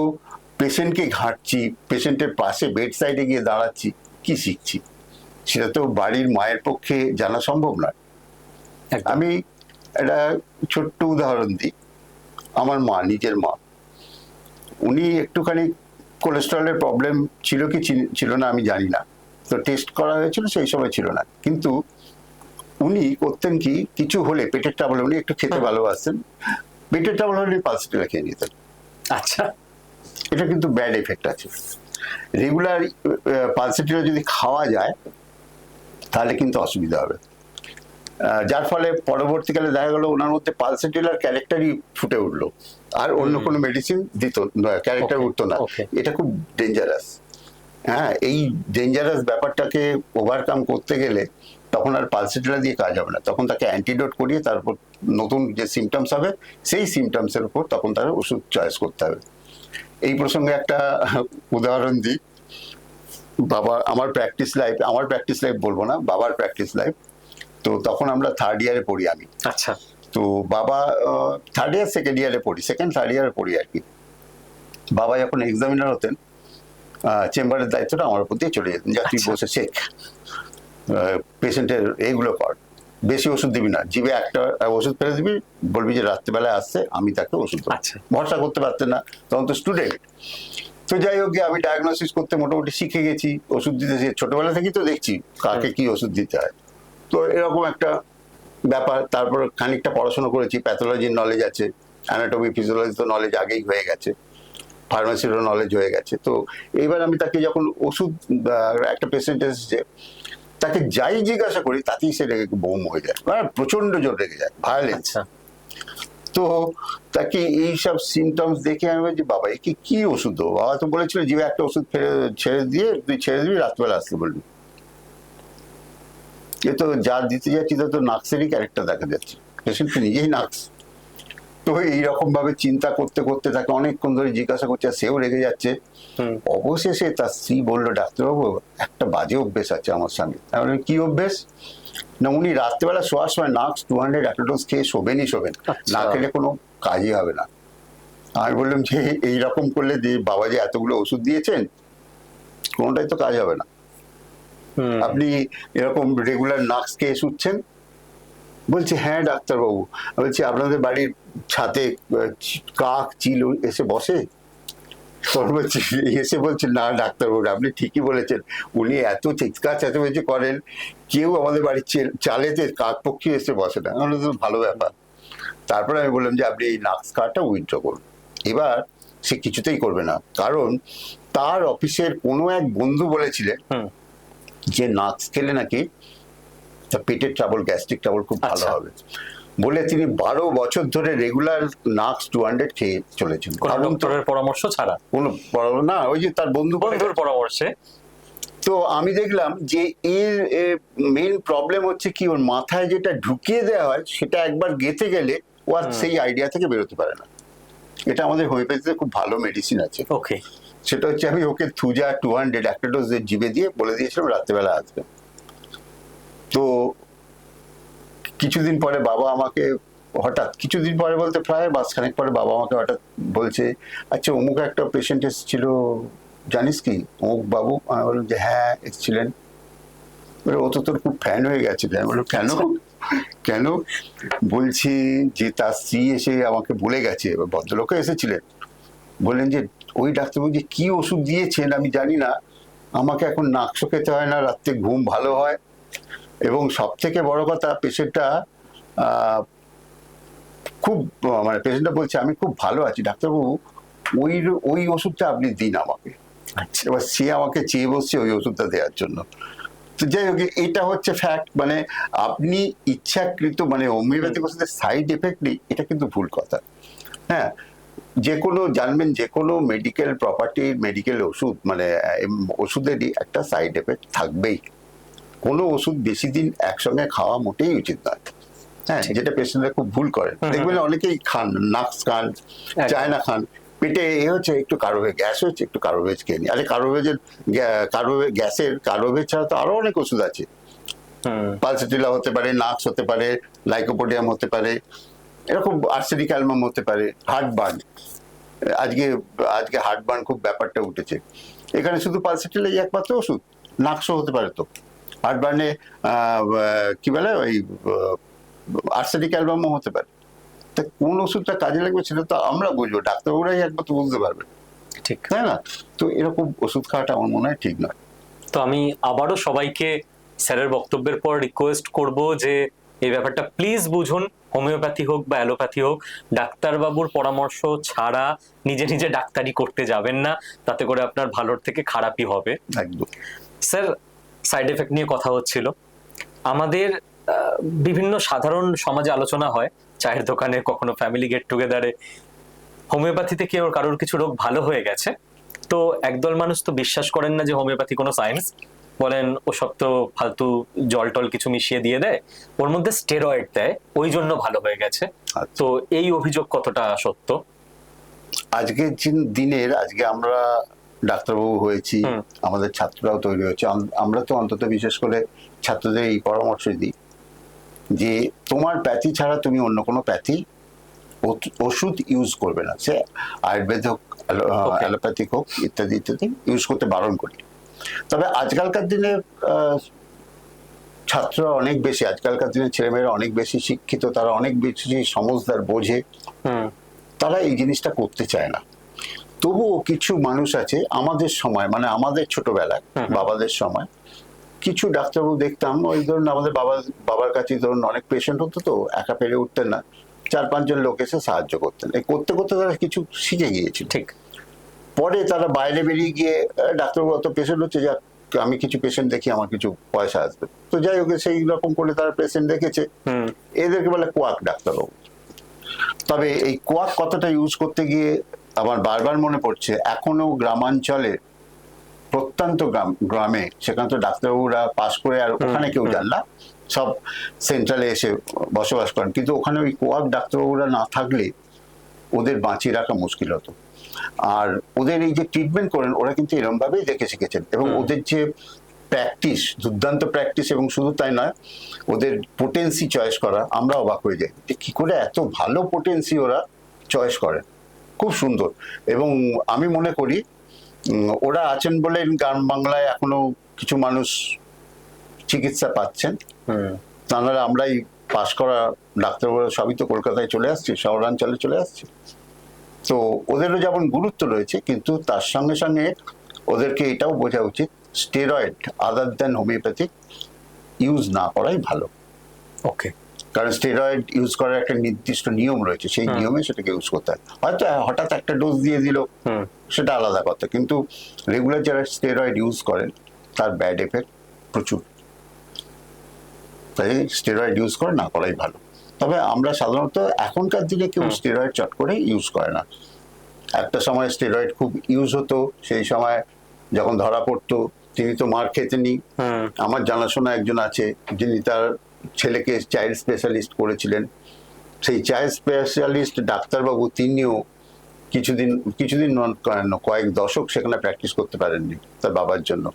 পেশেন্টকে ঘাঁটছি, পেশেন্টের পাশে বেড সাইডে গিয়ে দাঁড়াচ্ছি, কি শিখছি, সেটা তো বাড়ির মায়ের পক্ষে জানা সম্ভব নয়। আমি একটা ছোট্ট উদাহরণ দিই। আমার মা, নিজের মা, উনি একটুখানি কোলেস্টেরলের প্রবলেম ছিল কি ছিল না আমি জানি না, তো টেস্ট করা হয়েছিল, সেই সময় ছিল না। কিন্তু উনি করতেন কি, কিছু হলে পেটের ট্রাবল, উনি একটু খেতে ভালোবাসতেন, পেটের ট্রাবল হলে পালসেটিলা খেয়ে নিতেন। আচ্ছা, এটা কিন্তু ব্যাড এফেক্ট আছে। রেগুলার পালসেটিলা যদি খাওয়া যায় তাহলে কিন্তু অসুবিধা হবে, যার ফলে পরবর্তীকালে দেখা গেল ওনার মধ্যে পালসেটিলার ক্যারেক্টারই ফুটে উঠলো, আর অন্য কোনো মেডিসিন দিত ক্যারেক্টার উঠতো না। এটা খুব ডেঞ্জারাস। হ্যাঁ, এই ডেঞ্জারাস ব্যাপারটাকে ওভারকাম করতে গেলে তখন আর পালসেটিলা দিয়ে কাজ হবে না, তখন তাকে অ্যান্টিডোট করিয়ে তারপর নতুন যে সিমটমস হবে সেই সিমটমসের উপর তখন তার ওষুধ চয়েস করতে হবে। এই প্রসঙ্গে একটা উদাহরণ দিই। আমার প্র্যাকটিস লাইফ বলবো না, বাবার প্র্যাকটিস লাইফ। তো তখন আমরা থার্ড ইয়ারে পড়ি, আমি। আচ্ছা। তো বাবা থার্ড ইয়ার সেকেন্ড ইয়ারে পড়ি, সেকেন্ড থার্ড ইয়ারে পড়ি আর কি। বাবা যখন এক্সামিনার হতেন, চেম্বারের দায়িত্বটা আমার উপর দিয়ে চলে যেতেন, যা তুই বসে শেখ, পেশেন্টের এইগুলো কর, বেশি ওষুধ দিবি না, জিভে একটা ওষুধ ফেলে দিবি, বলবি যে রাত্রিবেলায় আসছে, আমি তাকে ওষুধ দেবো। ভরসা করতে পারতেন না, তখন তো স্টুডেন্ট। তো যাই হোক, আমি ডায়াগনোসিস করতে মোটামুটি শিখে গেছি, ওষুধ দিতে ছোটবেলা থেকেই তো দেখছি কাকে কি ওষুধ দিতে হয়। তো এরকম একটা ব্যাপার। তারপর খানিকটা পড়াশোনা করেছি, প্যাথোলজির নলেজ আছে, অ্যানাটমি ফিজিওলজি তো নলেজ আগেই হয়ে গেছে, ফার্মাসিরও নলেজ হয়ে গেছে। তো এইবার আমি তাকে যখন ওষুধ, একটা পেশেন্ট এসেছে, তাকে যাই জিজ্ঞাসা করি তাতেই সে রেগে বোম হয়ে যায়, মানে প্রচন্ড জোর রেগে যায়, ভায়োলেন্স। তো তাকে এইসব সিমটমস দেখে আমি বলছি, বাবা একে কি ওষুধ দেবো? বাবা তো বলেছিল যে একটা ওষুধ ছেড়ে দিয়ে তুই ছেড়ে দিবি, রাত্রেবেলা আসতে বলবি। এ তো যা দিতে যাচ্ছি তা তো নাক্সেরই ক্যারেক্টার দেখা যাচ্ছে, পেশেন্ট তো নিজেই নাক্স। তো এইরকম ভাবে চিন্তা করতে করতে তাকে অনেকক্ষণ ধরে জিজ্ঞাসা করছে, আর সেও রেগে যাচ্ছে। অবশেষে তার স্ত্রী বললো, ডাক্তারবাবু একটা বাজে অভ্যেস আছে আমার সঙ্গে। আমি বললাম, কি অভ্যেস? না, উনি রাত্রেবেলা শোয়ার সময় নাক্স 200 একটা ডোজ খেয়ে শোবেন। না খেলে কোনো কাজই হবে না। আমি বললাম যে এইরকম করলে যে বাবা যে এতগুলো ওষুধ দিয়েছেন, কোনোটাই তো কাজ হবে না। আপনি এরকম রেগুলার নাক্স খেয়ে শুচ্ছেন? বলছে, হ্যাঁ ডাক্তারবাবু। বলছি, আপনাদের বাড়ির ছাদে কাক চিল এসে বসে? তখন বলছি, এসে বলছে, না ডাক্তারবাবু আপনি ঠিকই বলেছেন, উনি এত চিৎকার চেঁচামেচি করেন, কেউ আমাদের বাড়ির চালেতে কাক পক্ষী এসে বসে না। আমার তো ভালো ব্যাপার। তারপরে আমি বললাম যে আপনি এই নাক্স কার্ডটা উইথড্র করুন। এবার সে কিছুতেই করবে না, কারণ তার অফিসের কোনো এক বন্ধু বলেছিলেন যে নাক্স খেলে নাকি তা পেটের ট্রাবল, গ্যাস্ট্রিক ট্রাবল খুব ভালো হবে বলে তিনি 12 বছর ধরে রেগুলার নাক্স 200 খেয়ে চলেছেন, ডক্টরের পরামর্শ ছাড়া। কোনো না, ওই যে তার বন্ধুর পরামর্শে। তো আমি দেখলাম যে এর মেইন প্রবলেম হচ্ছে কি, ওর মাথায় যেটা ঢুকিয়ে দেওয়া হয় সেটা একবার গেঁথে গেলে ও আর সেই আইডিয়া থেকে বেরোতে পারে না। এটা আমাদের হোমিওপ্যাথিতে খুব ভালো মেডিসিন আছে। ওকে, সেটা হচ্ছে আমি ওকে থুজা 200 একটা ডোজ জিভে দিয়ে বলে দিয়েছিলাম রাত্রেবেলা আসবে। তো কিছুদিন পরে বাবা আমাকে হঠাৎ, কিছুদিন পরে বলতে প্রায় মাসখানেক পরে বাবা আমাকে হঠাৎ বলছে, আচ্ছা অমুক একটা পেশেন্ট এসেছিল জানিস কি, অমুক বাবু? আমি বললাম যে হ্যাঁ এসেছিলেন। ও তো তোর খুব ফ্যান হয়ে গেছে। আমি বললাম, কেন কেন? বলছি যে তার স্ত্রী এসে আমাকে বলে গেছে, ভদ্রলোকে এসেছিলেন, বললেন যে ওই ডাক্তারবাবু যে কি ওষুধ দিয়েছেন আমি জানি না, আমাকে এখন নাকশো খেতে হয় না, রাত্রে ঘুম ভালো হয়, এবং সব থেকে বড় কথা পেশেন্টটা খুব, মানে পেশেন্টটা বলছে আমি খুব ভালো আছি ডাক্তারবাবু, ওই ওই ওষুধটা আপনি দিন আমাকে। এবার সে আমাকে চেয়ে বসছে ওই ওষুধটা দেওয়ার জন্য। তো যাই হোক, এটা হচ্ছে ফ্যাক্ট। মানে আপনি ইচ্ছাকৃত, মানে হোমিওপ্যাথিক ওষুধের সাইড এফেক্ট নেই, এটা কিন্তু ভুল কথা। হ্যাঁ, যে কোনো জানবেন, যে কোনো মেডিকেল প্রপার্টির মেডিকেল ওষুধ, মানে ওষুধেরই একটা সাইড এফেক্ট থাকবেই। কোনো ওষুধ বেশি দিন একসঙ্গে খাওয়া মোটেই উচিত নয়। হ্যাঁ, যেটা পেশেন্টরা খুব ভুল করেন। দেখবেন অনেকেই খান, নাক্স খান, চায়না খান, পেটে এ হচ্ছে একটু কার্বোভেজ গ্যাস হচ্ছে, একটু কার্বোভেজ খেয়ে নি। আরে গ্যাসের কার্বোভেজ ছাড়া তো আরো অনেক ওষুধ আছে। পালসেটিলা হতে পারে, নাক্স হতে পারে, লাইকোপোডিয়াম হতে পারে, এরকম আর্সেনিক অ্যালবাম হতে পারে, হার্টবার্ন। আজকে আজকে হার্টবার্ন খুব ব্যাপারটা উঠেছে। এখানে শুধু পালসেটিলা একমাত্র ওষুধ, নাক্সও হতে পারে তো। হার্টবার্নে কি বলে ওই আর্সেনিক অ্যালবামও হতে পারে। তা কোন ওষুধটা কাজে লাগবে সেটা তো আমরা বুঝবো, ডাক্তারবাবুরাই একমাত্র বুঝতে পারবে, ঠিক তাই না? তো এরকম ওষুধ খাওয়াটা আমার মনে হয় ঠিক নয়। তো আমি আবারও সবাইকে স্যারের বক্তব্যের পর রিকোয়েস্ট করব যে এই ব্যাপারটা প্লিজ বুঝুন, হোমিওপ্যাথি হোক বা অ্যালোপ্যাথি হোক, ডাক্তারবাবুর পরামর্শ ছাড়া নিজে নিজে ডাক্তারি করতে যাবেন না, তাতে করে আপনার ভালোর থেকে খারাপই হবে। একদম। স্যার, সাইড এফেক্ট নিয়ে কথা হচ্ছিল, আমাদের বিভিন্ন সাধারণ সমাজে আলোচনা হয়, চায়ের দোকানে, কখনো ফ্যামিলি গেট টুগেদারে, হোমিওপ্যাথিতে কেউ কারোর কিছু রোগ ভালো হয়ে গেছে, তো একদল মানুষ তো বিশ্বাস করেন না যে হোমিওপ্যাথি কোনো সায়েন্স, বলেন ওসব তো ফালতু জল টল কিছু মিশিয়ে দিয়ে দেয়, ওর মধ্যে স্টেরয়েড দেয়, ওই জন্য ভালো হয়ে গেছে। তো এই অভিযোগ কতটা সত্য? আজকের দিনের, আজকে আমরা ডাক্তারবাবু হয়েছি, আমাদের ছাত্ররাও তৈরি হয়েছে, আমরা তো অন্তত বিশেষ করে ছাত্রদের এই পরামর্শ দিই যে তোমার প্যাথি ছাড়া তুমি অন্য কোনো প্যাথি ওষুধ ইউজ করবে না, সে আয়ুর্বেদ হোক, অ্যালোপ্যাথিক হোক, ইত্যাদি ইত্যাদি ইউজ করতে বারণ করি। তবে আজকালকার দিনে ছাত্ররা অনেক বেশি, আজকালকার দিনে ছেলেমেয়েরা অনেক বেশি শিক্ষিত, তারা অনেক বেশি সমজদার, বোঝে, তারা এই জিনিসটা করতে চায় না। তবুও কিছু মানুষ আছে আমাদের সময়, মানে আমাদের ছোটবেলায় বাবাদের সময়, কিছু ডাক্তারবাবু দেখতাম, ওই ধরুন আমাদের বাবার কাছে ধরুন অনেক পেশেন্ট হতো, তো একা পেরে উঠতেন না, 4-5 জন লোক এসে সাহায্য করতেন। এই করতে করতে তারা কিছু শিখে গিয়েছিল। ঠিক। পরে তারা বাইরে বেরিয়ে গিয়ে ডাক্তারবাবু অত পেশেন্ট হচ্ছে, যা আমি কিছু পেশেন্ট দেখি, আমার কিছু পয়সা আসবে, তো যাই হোক সেই রকম করে তারা পেশেন্ট দেখেছে। এদেরকে বলে কোয়াক ডাক্তারবাবু। তবে এই কোয়াক কথাটা ইউজ করতে গিয়ে আমার বারবার মনে পড়ছে, এখনো গ্রামাঞ্চলে প্রত্যন্ত গ্রামে সেখানে তো ডাক্তারবাবুরা পাশ করে আর ওখানে কেউ যান না, সব সেন্ট্রালে এসে বসবাস করেন, কিন্তু ওখানে ওই কোয়াক ডাক্তারবাবুরা না থাকলে ওদের বাঁচিয়ে রাখা মুশকিল হতো। আর ওদের এই যে ট্রিটমেন্ট করেন, ওরা কিন্তু এরকম ভাবেই দেখে শিখেছেন, এবং ওদের যে প্র্যাকটিস, দুর্দান্ত প্র্যাকটিস, এবং শুধু তাই নয়, ওদের পোটেন্সি চয়েস করা, আমরা অবাক হয়ে যাই যে কি করে এত ভালো পোটেন্সি ওরা চয়েস করেন, খুব সুন্দর। এবং আমি মনে করি ওরা আছেন বলে গ্রাম বাংলায় এখনো কিছু মানুষ চিকিৎসা পাচ্ছেন, তাহলে আমরাই পাশ করা ডাক্তারবাবুরা সবই তো কলকাতায় চলে আসছি, শহরাঞ্চলে চলে আসছি। তো ওদেরও যেমন গুরুত্ব রয়েছে, কিন্তু তার সঙ্গে সঙ্গে ওদেরকে এটাও বোঝা উচিত, স্টেরয়েড আদার দেন হোমিওপ্যাথিক ইউজ না করাই ভালো। ওকে। কারণ স্টেরয়েড ইউজ করার একটা নির্দিষ্ট নিয়ম রয়েছে, সেই নিয়মে সেটাকে ইউজ করতে হয়। হয়তো হঠাৎ একটা ডোজ দিয়ে দিল, সেটা আলাদা কথা, কিন্তু রেগুলার যারা স্টেরয়েড ইউজ করেন তার ব্যাড এফেক্ট প্রচুর। তাই স্টেরয়েড ইউজ করে না করাই ভালো। তবে আমরা সাধারণত এখনকার দিনে কেউ স্টেরয়েড চট করে ইউজ করে না। একটা সময় স্টেরয়েড খুব ইউজ হতো, সেই সময় যখন ধরা পড়তো তিনি তো মার খেতেনি। আমার জানাশোনা একজন আছে যিনি তার ছেলেকে চাইল্ড স্পেশালিস্ট করেছিলেন, সেই চাইল্ড স্পেশালিস্ট ডাক্তারবাবু তিনিও কিছুদিন কয়েক দশক সেখানে প্র্যাকটিস করতে পারেননি তার বাবার জন্য।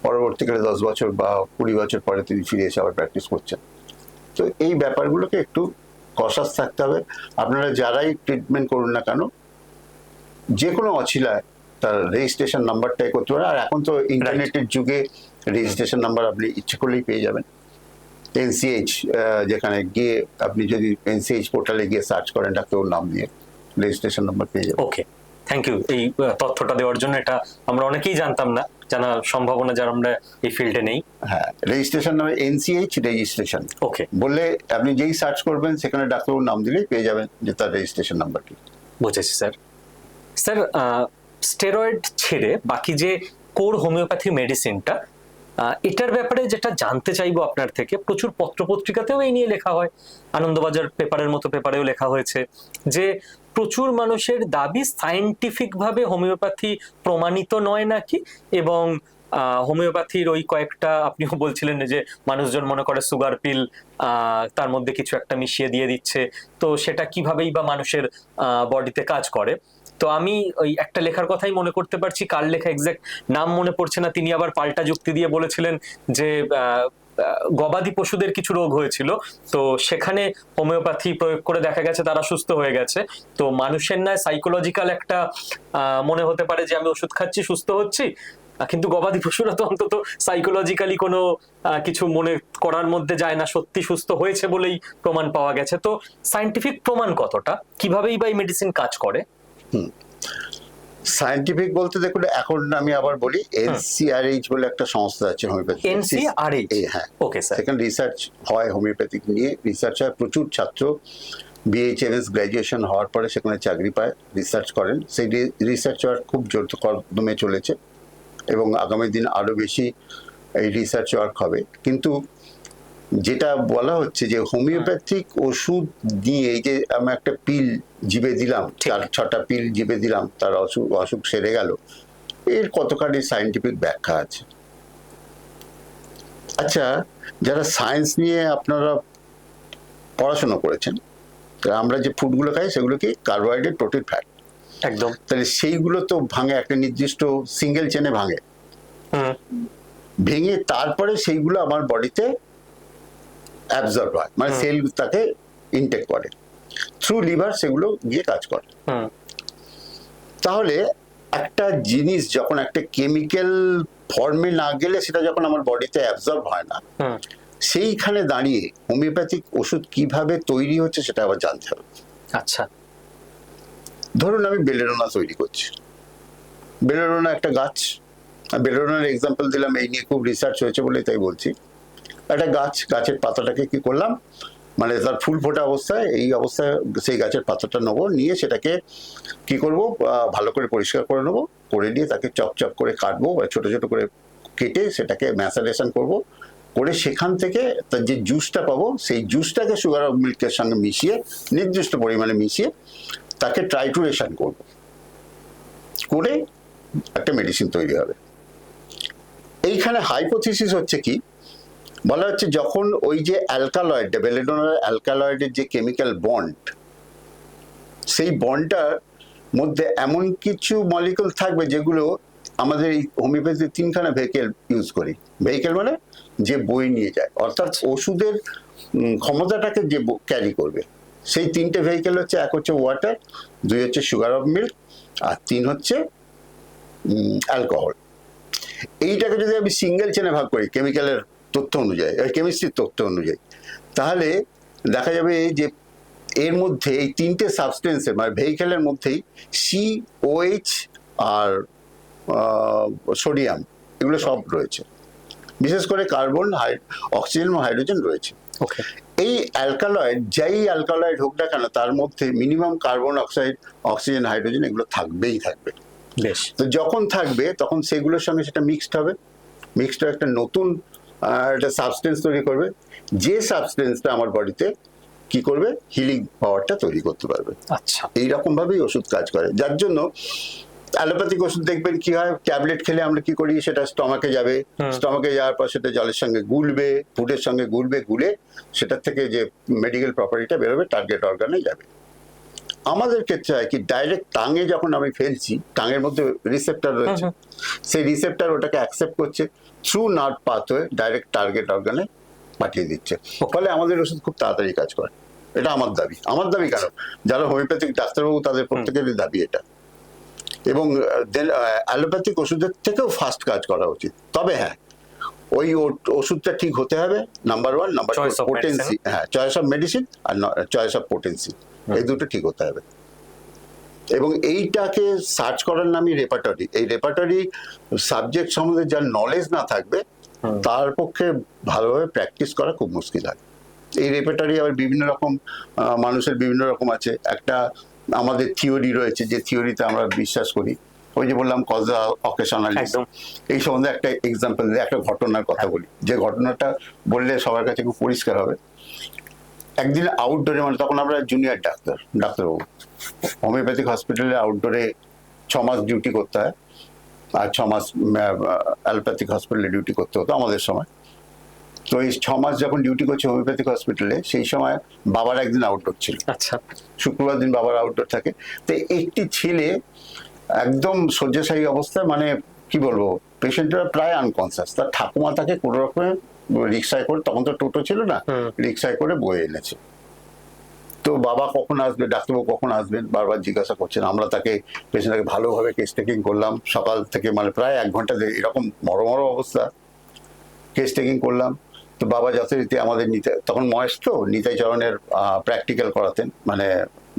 পরবর্তীকালে 10 বছর বা 20 বছর পরে তিনি ফিরে এসে আবার প্র্যাকটিস করছেন। তো এই ব্যাপারগুলোকে একটু কশাস থাকতে হবে। আপনারা যারাই ট্রিটমেন্ট করুন না কেন, যে কোনো অছিলায় তার রেজিস্ট্রেশন নাম্বারটাই করতে পারেন। আর এখন তো ইন্টারনেটের যুগে রেজিস্ট্রেশন নাম্বার আপনি ইচ্ছে করলেই পেয়ে যাবেন। এনসিএইচ যেখানে গিয়ে আপনি যদি এনসিএইচ পোর্টালে গিয়ে সার্চ করেন ডাক্তারবাবুর নাম দিয়ে, রেজিস্ট্রেশন নাম্বার পেয়ে যাবেন। ওকে, থ্যাংক ইউ এই তথ্যটা দেওয়ার জন্য। এটা আমরা অনেকেই জানতাম না, জানা সম্ভাবনা যারা আমরা এই ফিল্ডে নেই। হ্যাঁ, রেজিস্ট্রেশন নাম্বার এনসিএইচ রেজিস্ট্রেশন ওকে বললে আপনি যেই সার্চ করবেন সেখানে ডাক্তারবাবুর নাম দিলেই পেয়ে যাবেন যে তার রেজিস্ট্রেশন নাম্বার কি। বুঝেছি স্যার। স্যার, স্টেরয়েড ছেড়ে বাকি যে কোর হোমিওপ্যাথি মেডিসিনটা, এটার ব্যাপারে যেটা জানতে চাইবো আপনার থেকে, প্রচুর পত্রপত্রিকাতেও এই নিয়ে লেখা হয়, আনন্দবাজার পেপারের মতো পেপারেও লেখা হয়েছে যে প্রচুর মানুষের দাবি সায়েন্টিফিক ভাবে হোমিওপ্যাথি প্রমাণিত নয় নাকি, এবং হোমিওপ্যাথির ওই কয়েকটা, আপনিও বলছিলেন যে মানুষজন মনে করে সুগার পিল, তার মধ্যে কিছু একটা মিশিয়ে দিয়ে দিচ্ছে, তো সেটা কিভাবেই বা মানুষের বডিতে কাজ করে। তো আমি ওই একটা লেখার কথাই মনে করতে পারছি, কার লেখা এক্সাক্ট নাম মনে পড়ছে না, তিনি আবার পাল্টা যুক্তি দিয়ে বলেছিলেন যে গবাদি পশুদের কিছু রোগ হয়েছিল, তো সেখানে হোমিওপ্যাথি প্রয়োগ করে দেখা গেছে তারা সুস্থ হয়ে গেছে। তো মানুষের ন্যায় সাইকোলজিক্যাল একটা মনে হতে পারে যে আমি ওষুধ খাচ্ছি সুস্থ হচ্ছি, কিন্তু গবাদি পশুরা তো অন্তত সাইকোলজিক্যালি কোনো কিছু মনে করার মধ্যে যায় না, সত্যি সুস্থ হয়েছে বলেই প্রমাণ পাওয়া গেছে। তো সায়েন্টিফিক প্রমাণ কতটা, কিভাবেই বা এই মেডিসিন কাজ করে? সায়েন্টিফিক বলতে দেখুন, এখন আমি আবার বলি এনসিআরএইচ বলে একটা সংস্থা আছে হোমিওপ্যাথি। এনসিআরএইচ, হ্যাঁ, ওকে স্যার। সেখানে রিসার্চ হয় হোমিওপ্যাথিক নিয়ে, রিসার্চ হয়, প্রচুর ছাত্র বিএইচএমএস গ্র্যাজুয়েশন হওয়ার পরে সেখানে চাকরি পায়, রিসার্চ করেন। সেই রিসার্চ ওয়ার্ক খুব জোর কদমে চলেছে এবং আগামী দিন আরো বেশি এই রিসার্চ ওয়ার্ক হবে। কিন্তু যেটা বলা হচ্ছে যে হোমিওপ্যাথিক ওষুধ দিয়ে, এই যে আমি একটা পিল জিভে দিলাম, 4-6টা পিল জিভে দিলাম, তার অসুখ সেরে গেল, এর কতখানি সায়েন্টিফিক ব্যাখ্যা আছে? আচ্ছা, যারা সায়েন্স নিয়ে আপনারা পড়াশোনা করেছেন, আমরা যে ফুডগুলো খাই সেগুলো কি কার্বোহাইড্রেট, প্রোটিন, ফ্যাট, একদম। তাহলে সেইগুলো তো ভাঙে, একটা নির্দিষ্ট সিঙ্গেল চেনে ভাঙে, ভেঙে তারপরে সেইগুলো আমার বডিতে অ্যাবজর্ব হয়, মানে সেল তাকে ইনটেক করে, থ্রু লিভার সেগুলো গিয়ে কাজ করে। তাহলে একটা জিনিস যখন একটা কেমিক্যাল ফর্মে না গেলে সেটা যখন আমার বডিতে অ্যাবজর্ব হয় না, সেইখানে দাঁড়িয়ে হোমিওপ্যাথিক ওষুধ কিভাবে তৈরি হচ্ছে সেটা আবার জানতে হবে। আচ্ছা, ধরুন আমি বেলেডোনা তৈরি করছি। বেলেডোনা একটা গাছ, বেলোডোনার এক্সাম্পল দিলাম, এই নিয়ে খুব রিসার্চ হয়েছে বলে তাই বলছি। একটা গাছের পাতাটাকে কি করলাম, মানে তার ফুল ফোটা অবস্থায়, এই অবস্থায় সেই গাছের পাতাটা নেবো, নিয়ে সেটাকে কি করব, ভালো করে পরিষ্কার করে নেবো, করে নিয়ে তাকে চপ করে কাটবো বা ছোট ছোট করে কেটে সেটাকে ম্যাসারেশন করব, করে সেখান থেকে তার যে জুসটা পাবো সেই জুসটাকে সুগার অফ মিল্কের সঙ্গে মিশিয়ে, নির্দিষ্ট পরিমাণে মিশিয়ে তাকে ট্রাইটুরেশন করব, করে একটা মেডিসিন তৈরি হবে। এইখানে হাইপোথিসিস হচ্ছে কি, বলা হচ্ছে যখন ওই যে অ্যালকালয়েড, বেলেডোনার অ্যালকালয়েডের যে কেমিক্যাল বন্ড, সেই বন্ডটার মধ্যে এমন কিছু মলিকুল থাকবে যেগুলো আমাদের এই হোমিওপ্যাথি তিনখানা ভেহিকেল ইউজ করি। ভেহিকেল মানে যে বই নিয়ে যায়, অর্থাৎ ওষুধের ক্ষমতাটাকে যে ক্যারি করবে, সেই তিনটে ভেহিকেল হচ্ছে, এক হচ্ছে ওয়াটার, দুই হচ্ছে সুগার অফ মিল্ক, আর তিন হচ্ছে অ্যালকোহল। এইটাকে যদি আমি সিঙ্গেল চেনে ভাগ করি কেমিক্যালের তথ্য অনুযায়ী, কেমিস্ট্রির তথ্য অনুযায়ী, তাহলে দেখা যাবে যে এর মধ্যে এই তিনটে সাবস্টেন্সের মানে ভেহিকেলের মধ্যেই COH আর সোডিয়াম, এগুলো সব রয়েছে, বিশেষ করে কার্বন, অক্সিজেন ও হাইড্রোজেন রয়েছে। এই অ্যালকালয়েড, যেই অ্যালকালয়েড হোক না কেন, তার মধ্যে minimum carbon oxide, oxygen, hydrogen এগুলো থাকবেই থাকবে। তো যখন থাকবে তখন সেগুলোর সঙ্গে সেটা মিক্সড হবে, মিক্সড হয়ে একটা নতুন একটা সাবস্টেন্স তৈরি করবে, যে সাবস্টেন্সটা আমার বডিতে কি করবে, হিলিং পাওয়ারটা তৈরি করতে পারবে। আচ্ছা, এইরকম ভাবেই ওষুধ কাজ করে। যার জন্য অ্যালোপ্যাথিক ওষুধ দেখবেন কি হয়, ট্যাবলেট খেলে আমরা কি করি, সেটা স্টমাকে যাবে, স্টমাকে যাওয়ার পর সেটা জলের সঙ্গে গুলবে, ফুডের সঙ্গে গুলবে, গুলে সেটার থেকে যে মেডিকেল প্রপার্টিটা বেরোবে টার্গেট অর্গানে যাবে। আমাদের ক্ষেত্রে হয় কি, ডাইরেক্ট টাঙে যখন আমি ফেলছি, টাঙের মধ্যে রিসেপ্টর রয়েছে, সেই রিসেপ্টর ওটাকে অ্যাকসেপ্ট করছে, through nerve pathway direct target অর্গানে পাঠিয়ে দিচ্ছে, ফলে আমাদের ওষুধ খুব তাড়াতাড়ি কাজ করে। এটা আমার দাবি। আমার দাবি কেন, যারা হোমিওপ্যাথিক ডাক্তারবাবু তাদের প্রত্যেকেরই দাবি এটা। এবং অ্যালোপ্যাথিক ওষুধের থেকেও ফাস্ট কাজ করা উচিত। তবে হ্যাঁ, ওই ওষুধটা ঠিক হতে হবে, number one. Number two, potency, হ্যাঁ, চয়েস অফ মেডিসিন আর চয়েস অফ পোটেন্সি, এই দুটো ঠিক হতে হবে। এবং এইটাকে সার্চ করার নামই রেপার্টরি। এই রেপার্টরি সাবজেক্ট সম্বন্ধে যার নলেজ না থাকবে তার পক্ষে ভালোভাবে প্র্যাকটিস করা খুব মুশকিল হয়। এই রেপার্টরি আবার বিভিন্ন রকম, মানুষের বিভিন্ন রকম আছে। একটা আমাদের থিওরি রয়েছে, যে থিওরিতে আমরা বিশ্বাস করি, ওই যে বললাম কজা অকেশন অ্যানালিসিস, এই সম্বন্ধে একটা এক্সাম্পল দিয়ে একটা ঘটনার কথা বলি, যে ঘটনাটা বললে সবার কাছে খুব পরিষ্কার হবে। একদিন আউটডোরে, মানে তখন আমরা জুনিয়র ডাক্তারবাবু, হোমিওপ্যাথিক হসপিটালে আউটডোরে 6 মাস ডিউটি করতে হয়, আর 6 মাস অ্যালোপ্যাথিক হসপিটালে ডিউটি করতে হতো আমাদের সময়। তো এই 6 মাস যখন ডিউটি করছে হোমিওপ্যাথিক হসপিটালে, সেই সময় বাবার একদিন আউটডোর ছিল। আচ্ছা, শুক্রবার দিন বাবার আউটডোর থাকে। তো একটি ছেলে একদম শয্যাশায়ী অবস্থায়, মানে কি বলবো, পেশেন্টরা প্রায় আনকনসিয়াস, তার ঠাকুমা তাকে কোনো রকমে রিক্সায় করে, তখন তো টোটো ছিল না, রিক্সায় করে বয়ে এনেছে। তো বাবা কখন আসবে, ডাক্তারবাবু কখন আসবেন, বারবার জিজ্ঞাসা করছেন। আমরা তাকে, পেশেন্টটাকে ভালোভাবে কেস টেকিং করলাম সকাল থেকে, মানে প্রায় 1 ঘন্টা এরকম মরমর অবস্থা, কেস টেকিং করলাম। তো বাবা যথারীতি আমাদের তখন মহেশ তো নিতাই চরণের প্র্যাকটিক্যাল করাতেন, মানে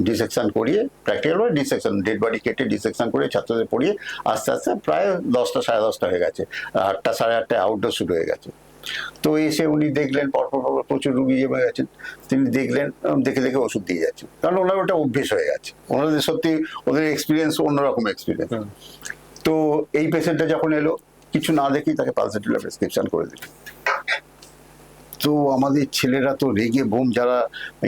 ডিসেকশন করিয়ে, প্র্যাকটিক্যাল বা ডিসেকশন, ডেড বডি কেটে ডিসেকশন করে ছাত্রদের পড়িয়ে আস্তে আস্তে প্রায় 10টা সাড়ে 10টা হয়ে গেছে, 8টা সাড়ে 8টায় আউটডোর শুরু হয়ে গেছে। তো এসে উনি দেখলেন পরপর প্রচুর রুগী জমে গেছেন, তিনি দেখলেন, দেখে দেখে ওষুধ দিয়ে যাচ্ছেন, কারণ ওনার ওটা অভ্যেস হয়ে গেছে, ওনাদের সত্যি ওদের এক্সপিরিয়েন্স অন্যরকম এক্সপিরিয়েন্স। তো এই পেশেন্টটা যখন এলো, কিছু না দেখেই তাকে পালসেটিলা প্রেসক্রিপশন করে দিল। তো আমাদের ছেলেরা তো রেগে বোম, যারা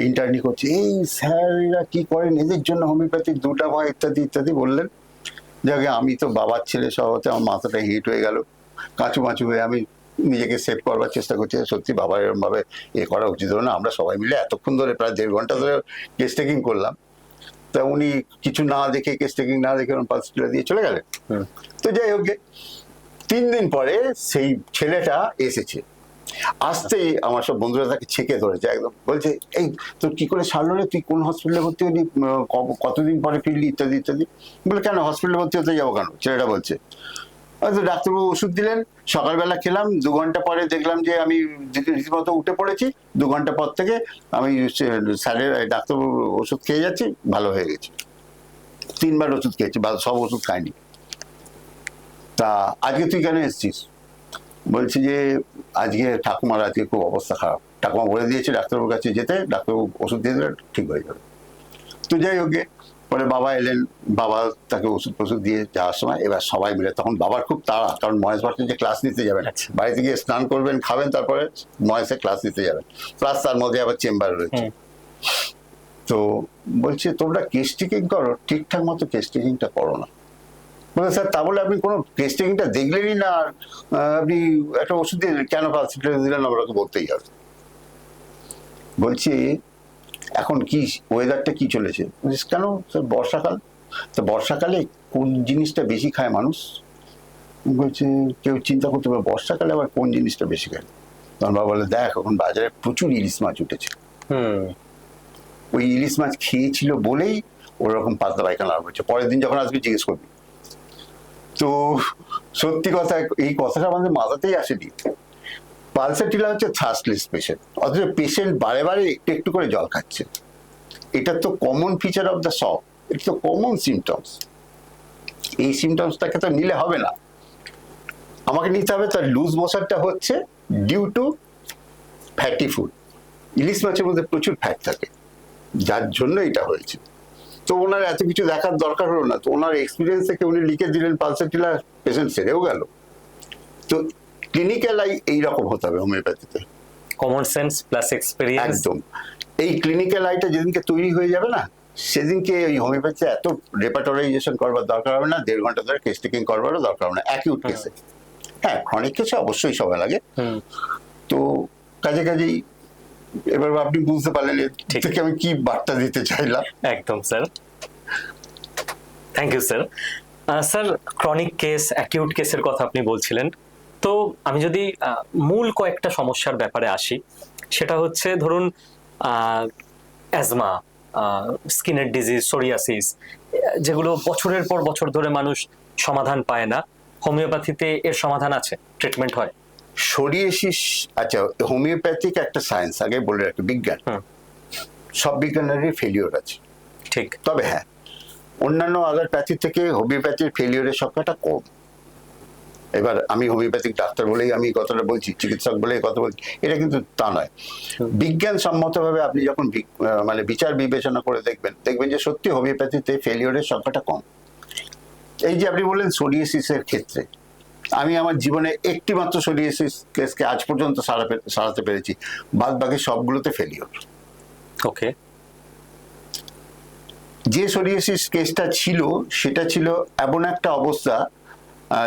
ইন্টার্নি করছে, এই স্যার এরা কি করেন, এদের জন্য হোমিওপ্যাথিক 2টা ভয়, ইত্যাদি ইত্যাদি বললেন। যাকে আমি তো বাবার ছেলে সহতে আমার মাথাটা হিট হয়ে গেল, কাঁচু মাচু হয়ে আমি নিজেকে সেভ করবার চেষ্টা করছি, সত্যি বাবার এরকম ভাবে করা উচিত হলো না। আমরা সবাই মিলে এতক্ষণ ধরে, প্রায় 1.5 ঘন্টা ধরে কেস টেকিং করলাম, তা উনি কিছু না দেখে, কেস টেকিং না দেখে পালসেটিলা দিয়ে চলে গেলেন। তো যাই হোক, 3 দিন পরে সেই ছেলেটা এসেছে। আসতেই আমার সব বন্ধুরা তাকে ছেঁকে ধরেছে, একদম বলছে, এই তোর কি করে সারলো রে, তুই কোন হসপিটালে ভর্তি হলি, কতদিন পরে ফিরলি, ইত্যাদি ইত্যাদি। বলে কেন হসপিটালে ভর্তি হতে যাবো কেন, ছেলেটা বলছে। হয়তো ডাক্তারবাবু ওষুধ দিলেন, সকালবেলা খেলাম, 2 ঘন্টা পরে দেখলাম যে আমি রীতিমতো উঠে পড়েছি। 2 ঘন্টা পর থেকে আমি স্যারের, ডাক্তারবাবু ওষুধ খেয়ে যাচ্ছি, ভালো হয়ে গেছে। 3 বার ওষুধ খেয়েছি, সব ওষুধ খাইনি। তা আজকে তুই কেন এসেছিস? বলছি যে আজকে ঠাকুমার আজকে খুব অবস্থা খারাপ, ঠাকুমা বলে দিয়েছে ডাক্তারবাবুর কাছে যেতে, ডাক্তারবাবু ওষুধ দিয়ে দিলে ঠিক হয়ে যাবে। তো যাই হোক, পরে বাবা এলেন, বাবা তাকে ওষুধ ফষুধ দিয়ে যাওয়ার সময় এবার সবাই মিলে, তখন বাবার খুব তাড়া, কারণ মহেশ ভার্সিটি যে ক্লাস নিতে যাবেন, বাড়িতে গিয়ে স্নান করবেন, খাবেন, তারপরে মহেশে ক্লাস নিতে যাবেন, প্লাস তার মধ্যে আবার চেম্বার রয়েছে। তো বলছে তোমরা কেস টেকিং করো, ঠিকঠাক মতো কেস টেকিংটা করো না। বলে স্যার তা বলে আপনি কোনো কেস টেকিংটা দেখলেনই না, আর আপনি একটা ওষুধ দিয়ে কেন পালসিটার দিলেন, আপনাকে বলতেই হবে। বলছি এখন কি ওয়েদারটা কি চলেছে? কেন স্যার? বর্ষাকাল। তো বর্ষাকালে কোন জিনিসটা বেশি খায় মানুষ? বলছে কেউ চিন্তা করতে পারে বর্ষাকালে আবার কোন জিনিসটা বেশি খায়। তখন বাবা বলে দেখ এখন বাজারে প্রচুর ইলিশ মাছ উঠেছে, ওই ইলিশ মাছ খেয়েছিল বলেই ওরকম পাতলা পায়খানা হচ্ছে, পরের দিন যখন আসবে জিজ্ঞেস করবি। তো সত্যি কথা, এই কথাটা আমাদের মাথাতেই আসেনি। পালসাটিলা হচ্ছে থার্স্টলেস পেশেন্ট, অথচ পেশেন্ট বারে বারে একটু একটু করে জল খাচ্ছে। এটা তো common feature of the shock, এটা তো কমন সিমটমস। এই সিমটমসটাকে তো নিলে হবে না, আমাকে নিতে হবে তার লুজ মোশনটা হচ্ছে ডিউ টু ফ্যাটি ফুড। ইলিশ মাছের মধ্যে প্রচুর ফ্যাট থাকে, যার জন্য এটা হয়েছে। তো ওনার এত কিছু দেখার দরকার হলো না, তো ওনার এক্সপিরিয়েন্স থেকে উনি লিখে দিলেন পালসাটিলা, পেশেন্ট সেরেও গেল। তো ক্লিনিক্যাল এইরকম হতে হবে হোমিওপ্যাথিতে, কমন সেন্স প্লাস এক্সপেরিয়েন্স। একদম। এই ক্লিনিক্যাল আইটা যেদিনকে তৈরি হয়ে যাবে না, সেদিনকে ওই হোমিওপ্যাথি এত রেপার্টরাইজেশন করবার দরকার হবে না, 1.5 ঘন্টা ধরে কেস টেকিং করবারও দরকার হবে না অ্যাকিউট কেসে। হ্যাঁ, ক্রনিক কেসে অবশ্যই সময় লাগে। তো কাজেই এবার আপনি বুঝতে পারলেন এর থেকে আমি কি বার্তা দিতে চাইলাম। একদম sir, thank you sir. Sir, chronic case, acute কেসের কথা আপনি বলছিলেন, তো আমি যদি মূল কয়েকটা সমস্যার ব্যাপারে আসি, সেটা হচ্ছে ধরুন অ্যাজমা, স্কিনের ডিজিজ, সোরিয়াসিস, যেগুলো বছরের পর বছর ধরে মানুষ সমাধান পায় না, হোমিওপ্যাথিতে এর সমাধান আছে, ট্রিটমেন্ট হয়। সোরিয়াসিস, আচ্ছা হোমিওপ্যাথিক একটা সায়েন্স, আগে বলে রাখি বিজ্ঞান, সব বিজ্ঞানেরই ফেলিওর আছে, ঠিক। তবে হ্যাঁ, অন্যান্য আদার প্যাথি থেকে হোমিওপ্যাথির ফেলিওরের সংখ্যাটা কম। এবার আমি হোমিওপ্যাথিক ডাক্তার বলেই আমি কথাটা বলছি, চিকিৎসক বলেই কথা বলছি, এটা কিন্তু তা নয়। বিজ্ঞান সম্মতভাবে আপনি যখন মানে বিচার বিবেচনা করে দেখবেন যে সত্যি হোমিওপ্যাথিতে ফেলিওরের সংখ্যাটা কম। এই যে আপনি বললেন সোরিয়াসিসের ক্ষেত্রে, আমি আমার জীবনে একটি মাত্র সোরিয়াসিস কেসকে আজ পর্যন্ত সারাতে পেরেছি, বাদ বাকি সবগুলোতে ফেলিওর। ওকে। যে সোরিয়াসিস কেসটা ছিল সেটা ছিল এমন একটা অবস্থা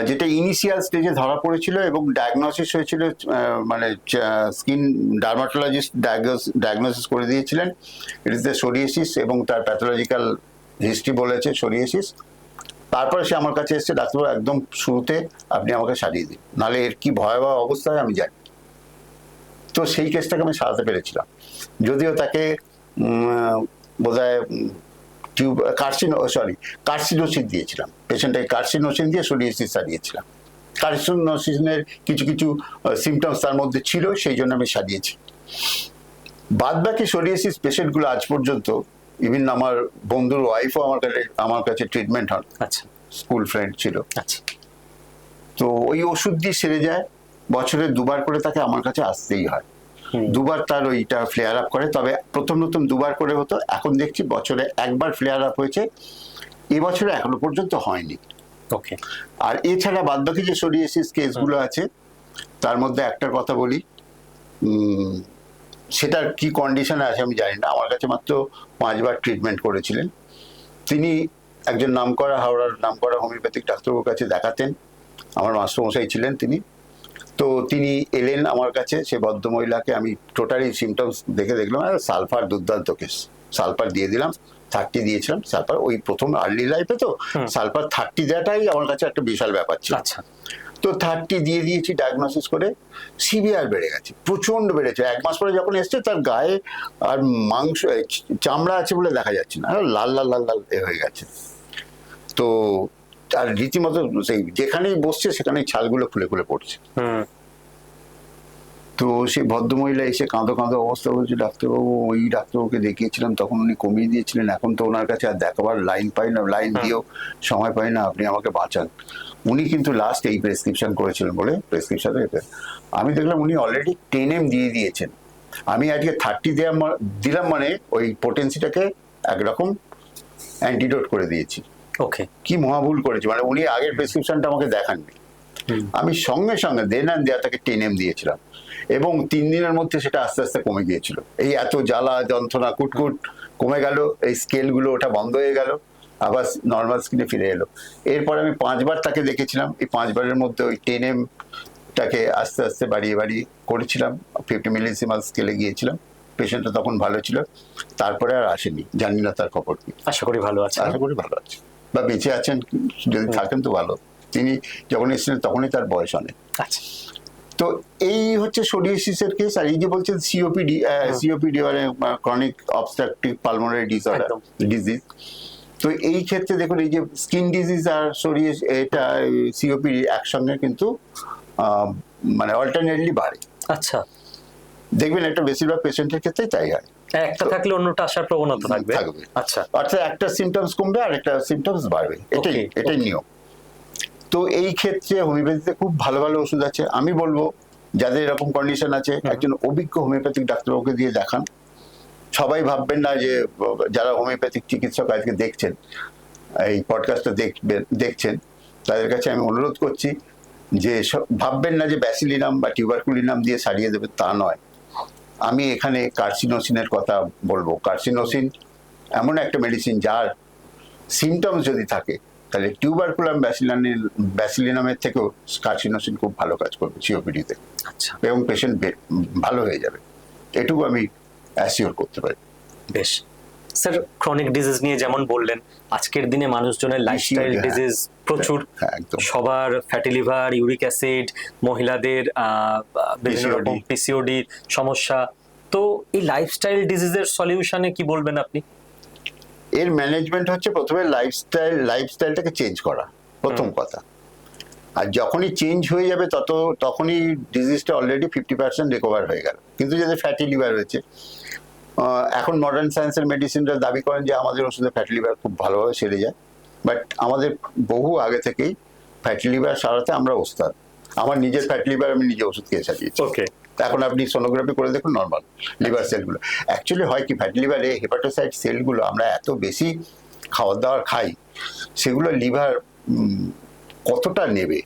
যেটা ইনিশিয়াল স্টেজে ধরা পড়েছিল এবং ডায়াগনোসিস হয়েছিল, মানে স্কিন ডার্মাটোলজিস্ট ডায়াগনোসিস করে দিয়েছিলেন ইট ইজ দ্য সোরিয়াসিস, এবং তার প্যাথোলজিক্যাল হিস্ট্রি বলেছে সোরিয়াসিস। তারপরে সে আমার কাছে এসছে, ডাক্তারবাবু একদম শুরুতে আপনি আমাকে সারিয়ে দিন, নাহলে এর কি ভয়াবহ অবস্থা হয় আমি জানি। তো সেই কেসটাকে আমি সারাতে পেরেছিলাম, যদিও তাকে বোধহয় কার্সিনোসিন দিয়েছিলাম, পেশেন্টটাকে কার্সিনোসিন দিয়ে সোরিয়াসিস সারিয়েছিলাম। কার্সিনোসিনের কিছু কিছু সিমটমস তার মধ্যে ছিল, সেই জন্য আমি সারিয়েছি। বাদ বাকি সোরিয়াসিস পেশেন্টগুলো আজ পর্যন্ত, ইভিন আমার বন্ধুর ওয়াইফও আমার কাছে ট্রিটমেন্ট হন, আচ্ছা, স্কুল ফ্রেন্ড ছিল। আচ্ছা। তো ওই ওষুধ দিয়ে সেরে যায়, বছরে 2বার করে তাকে আমার কাছে আসতেই হয়। 2বার তার ওইটা ফ্লেয়ার আপ করে, তবে প্রথম 2বার করে হতো, এখন দেখছি বছরে 1বার ফ্লেয়ার আপ হয়েছে, এবছরে এখনো পর্যন্ত হয়নি। ওকে। আর এছাড়া বাদবাকি যে সোরিয়াসিস কেসগুলো আছে তার মধ্যে একটার কথা বলি, সেটার কি কন্ডিশনে আছে আমি জানি না, আমার কাছে মাত্র 5বার ট্রিটমেন্ট করেছিলেন। তিনি একজন নামকরা, হাওড়ার নামকরা হোমিওপ্যাথিক ডাক্তারবাবুর কাছে দেখাতেন, আমার মাস্টারমশাই ছিলেন তিনি। তো তিনি এলেন আমার কাছে, সে ভদ্রমহিলাকে আমি টোটালি সিমটমস দেখে দেখলাম, সালফার দুর্দান্ত কেস, সালফার দিয়ে দিলাম, 30 দিয়েছিলাম সালফার। ওই প্রথম আর্লি লাইফে তো সালফার 30 দেওয়াটাই আমার কাছে একটা বিশাল ব্যাপার ছিল। আচ্ছা। তো 30 দিয়ে দিয়েছি, ডায়াগনোসিস করে সিভিয়ার বেড়ে গেছে, প্রচন্ড বেড়েছে। 1 মাস পরে যখন এসছে তার গায়ে আর মাংস, চামড়া আছে বলে দেখা যাচ্ছে না, লাল লাল লাল লাল হয়ে গেছে। তো আর রীতিমতো সেই যেখানেই বসছে সেখানেই ছালগুলো খুলে খুলে পড়ছে। তো সেই ভদ্রমহিলা এসে কাঁদো কাঁদো অবস্থা বলছে, ডাক্তারবাবু ওই ডাক্তারবাবুকে দেখিয়েছিলাম তখন উনি কমিয়ে দিয়েছিলেন, এখন তো ওনার কাছে আর দেখাবার লাইন পাই না, লাইন দিয়েও সময় পাই না, আপনি আমাকে বাঁচান। উনি কিন্তু লাস্ট এই প্রেসক্রিপশন করেছিলেন বলে প্রেসক্রিপশনে আমি দেখলাম উনি অলরেডি 10M দিয়ে দিয়েছেন। আমি আজকে 30 দিলাম মানে ওই পোটেন্সিটাকে একরকম অ্যান্টিডোট করে দিয়েছি। ওকে, কি মহাভুল করেছি, মানে উনি আগের প্রেসক্রিপশনটা আমাকে দেখাননি, আমি সঙ্গে সঙ্গে দেন অ্যান্ড দেয়া তাকে 10M দিয়েছিলাম এবং 3 দিনের মধ্যে সেটা আস্তে আস্তে কমে গিয়েছিল। এই এত জ্বালা যন্ত্রণা কুটকুট কমে গেল, এই স্কেলগুলো ওটা বন্ধ হয়ে গেল, আবার নর্মাল স্কিনে ফিরে এলো। এরপরে আমি 5বার তাকে দেখেছিলাম, এই 5বারের মধ্যে ওই 10M টাকে আস্তে আস্তে বাড়িয়ে বাড়িয়ে করেছিলাম, 50 মিলিসিমাল স্কেলে গিয়েছিলাম। পেশেন্টটা তখন ভালো ছিল, তারপরে আর আসেনি, জানি না তার খবর কি। আশা করি ভালো আছে। আশা করি ভালো আছে বা বেঁচে আছেন, যদি থাকেন তো ভালো। তিনি যখন এসেছিলেন তখনই তার বয়স অনেক। আচ্ছা, তো এই হচ্ছে সোরিয়াসিসের কেস। আর এই যে বলছেন সিওপিডি, সিওপিডি মানে chronic obstructive pulmonary disorder disease, তো এই ক্ষেত্রে দেখুন এই যে স্কিন ডিজিজ আর এটা সিওপিডি একসঙ্গে কিন্তু মানে অল্টারনেটলি বাড়ে। আচ্ছা, দেখবেন একটা বেশিরভাগ পেশেন্টের ক্ষেত্রে তাই হয়, একটা থাকলে অন্যটা আসার প্রবণতা থাকবে। আচ্ছা, অর্থাৎ একটা সিমটমস কমবে আর একটা সিমটমস বাড়বে, এটাই নিয়ম। তো এই ক্ষেত্রে হোমিওপ্যাথিতে খুব ভালো ভালো ওষুধ আছে। আমি বলবো যাদের এরকম কন্ডিশন আছে একজন অভিজ্ঞ হোমিওপ্যাথিক ডাক্তারবাবুকে দিয়ে দেখান। সবাই ভাববেন না যে, যারা হোমিওপ্যাথিক চিকিৎসক আজকে দেখছেন এই পডকাস্টটা দেখছেন তাদের কাছে আমি অনুরোধ করছি যে ভাববেন না যে ব্যাসিলিনাম বা টিউবারকুলিনাম দিয়ে সারিয়ে দেবে, তা নয়। আমি এখানে কার্সিনোসিনের কথা বলবো। কার্সিনোসিন এমন একটা মেডিসিন যার সিমটমস যদি থাকে তাহলে টিউবারকুলাম ব্যাসিলিনামের থেকেও কার্সিনোসিন খুব ভালো কাজ করবে সিওপিডিতে। আচ্ছা, এবং পেশেন্ট ভালো হয়ে যাবে, এটুকু আমি অ্যাসিওর করতে পারি। বেশ স্যার, ক্রনিক ডিজিজ নিয়ে যেমন বললেন, আজকের দিনে মানুষজনের লাইফস্টাইল ডিজিজ প্রচুর, সবার ফ্যাটি লিভার, ইউরিক অ্যাসিড, মহিলাদের বিভিন্ন রকম পিসিওডি সমস্যা। তো এই লাইফস্টাইল ডিজিজের সলিউশনে কি বলবেন আপনি? এর ম্যানেজমেন্ট হচ্ছে প্রথমে লাইফস্টাইলটাকে চেঞ্জ করা, প্রথম কথা। আর যখনই চেঞ্জ হয়ে যাবে তখনই ডিজিজটা অলরেডি 50% রিকভার হয়ে গেল। কিন্তু যাদের ফ্যাটি লিভার হয়েছে, এখন মডার্ন সায়েন্সের মেডিসিনরা দাবি করেন যে আমাদের ওষুধে ফ্যাটি লিভার খুব ভালোভাবে সেরে যায়, বাট আমাদের বহু আগে থেকেই ফ্যাটি লিভার সারাতে আমরা ওস্তাদ। আমার নিজের ফ্যাটি লিভার আমি নিজে ওষুধ খেয়ে সারিয়েছি। ওকে, এখন আপনি সোনোগ্রাফি করে দেখুন, নর্মাল লিভার সেলগুলো। অ্যাকচুয়ালি হয় কি, ফ্যাটি লিভারে হেপাটোসাইট সেলগুলো আমরা এত বেশি খাবার দাবার খাই, সেগুলো লিভার কতটা নেবে,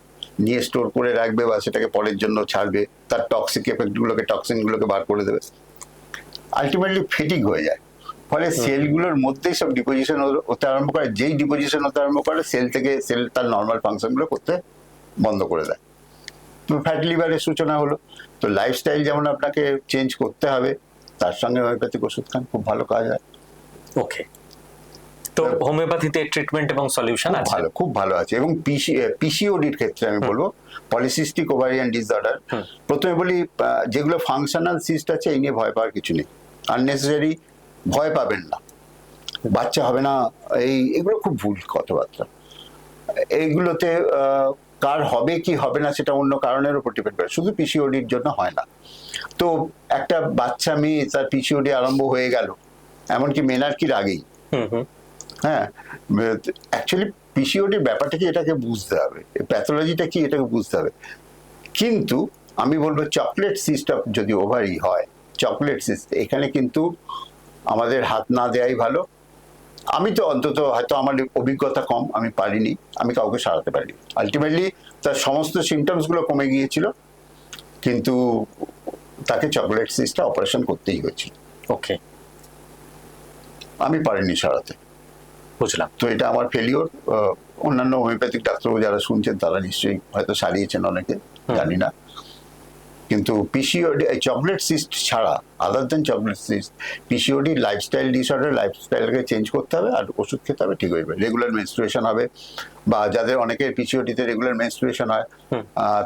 নিয়ে স্টোর করে রাখবে বা সেটাকে পরের জন্য ছাড়বে, তার টক্সিক এফেক্টগুলোকে, টক্সিনগুলোকে বার করে দেবে, আলটিমেটলি ফেটিক হয়ে যায়। ফলে সেলগুলোর মধ্যেই সব ডিপোজিশন হতে আরম্ভ করে। যেই ডিপোজিশন হতে আরম্ভ করে সেল তার নর্মাল ফাংশনগুলো করতে বন্ধ করে দেয়। তো ফ্যাটি লিভারের সূচনা হলো। তো লাইফস্টাইল যেমন আপনাকে চেঞ্জ করতে হবে, তার সঙ্গে হোমিওপ্যাথিক ওষুধ খান, খুব ভালো কাজ হয়। ওকে, তো হোমিওপ্যাথিতে ট্রিটমেন্ট এবং সলিউশন আছে, ভালো, খুব ভালো আছে। এবং পিসিওডির ক্ষেত্রে আমি বলবো পলিসিস্টিক ওভারিয়ান ডিসঅর্ডার, প্রথমে বলি যেগুলো ফাংশনাল সিস্ট আছে এই নিয়ে ভয় পাওয়ার কিছু নেই, আননেসেসারি ভয় পাবেন না, বাচ্চা হবে না, এগুলো খুব ভুল কথাবার্তা। এইগুলোতে কার হবে কি হবে না সেটা অন্য কারণের উপর ডিপেন্ড করে, শুধু পিসিওডির জন্য হয় না। তো একটা বাচ্চা মেয়ে তার পিসিওডি আরম্ভ হয়ে গেল, এমনকি মেনার্কির আগেই, হ্যাঁ, অ্যাকচুয়ালি পিসিওডির ব্যাপারটা কি এটাকে বুঝতে হবে, প্যাথোলজিটা কি এটাকে বুঝতে হবে। কিন্তু আমি বলবো চকলেট সিস্ট যদি ওভারি হয়, চকলেট সিস্ট, এখানে কিন্তু আমাদের হাত না দেওয়াই ভালো। আমি তো অন্তত, হয়তো আমার অভিজ্ঞতা কম, আমি পারিনি, আমি কাউকে সারাতে পারিনি। আলটিমেটলি তার সমস্ত সিমটমস গুলো কমে গিয়েছিল, কিন্তু তাকে চকলেট সিস্টটা অপারেশন করতেই হয়েছিল। ওকে, আমি পারিনি সারাতে, বুঝলাম। তো এটা আমার ফেলিওর। অন্যান্য হোমিওপ্যাথিক ডাক্তারবাবু যারা শুনছেন তারা নিশ্চয়ই হয়তো সারিয়েছেন অনেকে, জানি না। কিন্তু পিসিওডি, চকলেট সিস্ট ছাড়া, other than chocolate cyst, PCOD lifestyle disorder, লাইফস্টাইলকে চেঞ্জ করতে হবে আর ওষুধ খেতে হবে, ঠিক হয়ে যাবে। রেগুলার মেনস্ট্রুয়েশন হবে, বা যাদের অনেকের পিসিওডিতে রেগুলার মেনস্ট্রুয়েশন হয়,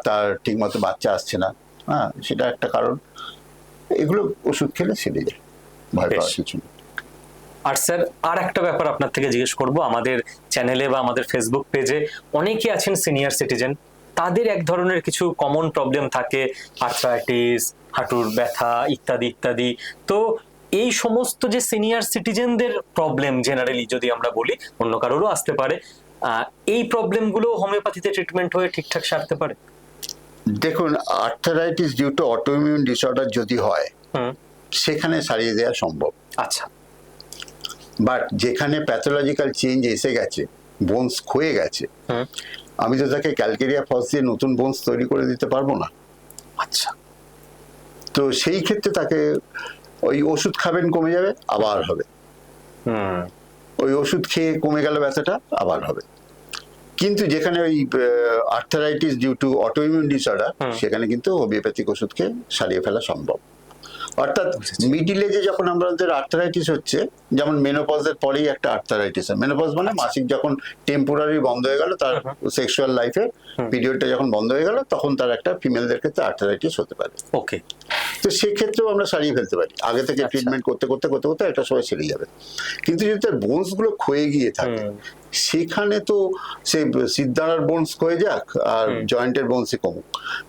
তার ঠিক মতো বাচ্চা আসছে না, হ্যাঁ, সেটা একটা কারণ। এগুলো ওষুধ খেলে সেরে যায়, ভয় পাওয়ার কিছু নেই। আর স্যার, আর একটা ব্যাপার আপনার থেকে জিজ্ঞেস করব, আমাদের চ্যানেলে বা আমাদের ফেসবুক পেজে অনেকে আছেন সিনিয়র সিটিজেন, তাদের এক ধরনের কিছু কমন প্রবলেম থাকে, আর্থ্রাইটিস, হাঁটুর ব্যথা ইত্যাদি ইত্যাদি। তো এই সমস্ত যে সিনিয়র সিটিজেনদের প্রবলেম, জেনারেলি যদি আমরা বলি, অন্য কারোরও আসতে পারে, এই প্রবলেমগুলো হোমিওপ্যাথিতে ট্রিটমেন্ট হয়ে ঠিকঠাক সারতে পারে? দেখুন, arthritis due to autoimmune disorder যদি হয় হুম। সেখানে সারিয়ে দেওয়া সম্ভব। আচ্ছা। বাট যেখানে প্যাথোলজিক্যাল চেঞ্জ এসে গেছে, বোনস ক্ষয়ে গেছে, হুম। আমি তো তাকে ক্যালকেরিয়া ফস দিয়ে নতুন বোনস তৈরি করে দিতে পারবো না। আচ্ছা। তো সেই ক্ষেত্রে তাকে ওই ওষুধ খাবেন, কমে যাবে, আবার হবে। হুম। ওই ওষুধ খেয়ে কমে গেল ব্যথাটা, আবার হবে। কিন্তু যেখানে ওই arthritis due to autoimmune disorder, সেখানে কিন্তু হোমিওপ্যাথিক ওষুধকে সারিয়ে ফেলা সম্ভব। অর্থাৎ মিডিল এজে যখন আমাদের আর্থারাইটিস হচ্ছে, যেমন মেনোপজের পরেই একটা আর্থারাইটিস হয়। মেনোপজ মানে মাসিক যখন টেম্পোরারি বন্ধ হয়ে গেল, তার সেক্সুয়াল লাইফে পিরিয়ডটা যখন বন্ধ হয়ে গেল, তখন তার একটা ফিমেলদের ক্ষেত্রে আর্থারাইটিস হতে পারে। ওকে। তো সেক্ষেত্রেও আমরা সারিয়ে ফেলতে পারি। আগে থেকে ট্রিটমেন্ট করতে করতে করতে করতে একটা সময় সেরে যাবে। কিন্তু যদি তার বোনস গুলো ক্ষয়ে গিয়ে থাকে, সেখানে তো সে সিদ্ধারার বোনস ক্ষয়ে যাক আর জয়েন্টের বোনসে কমুক,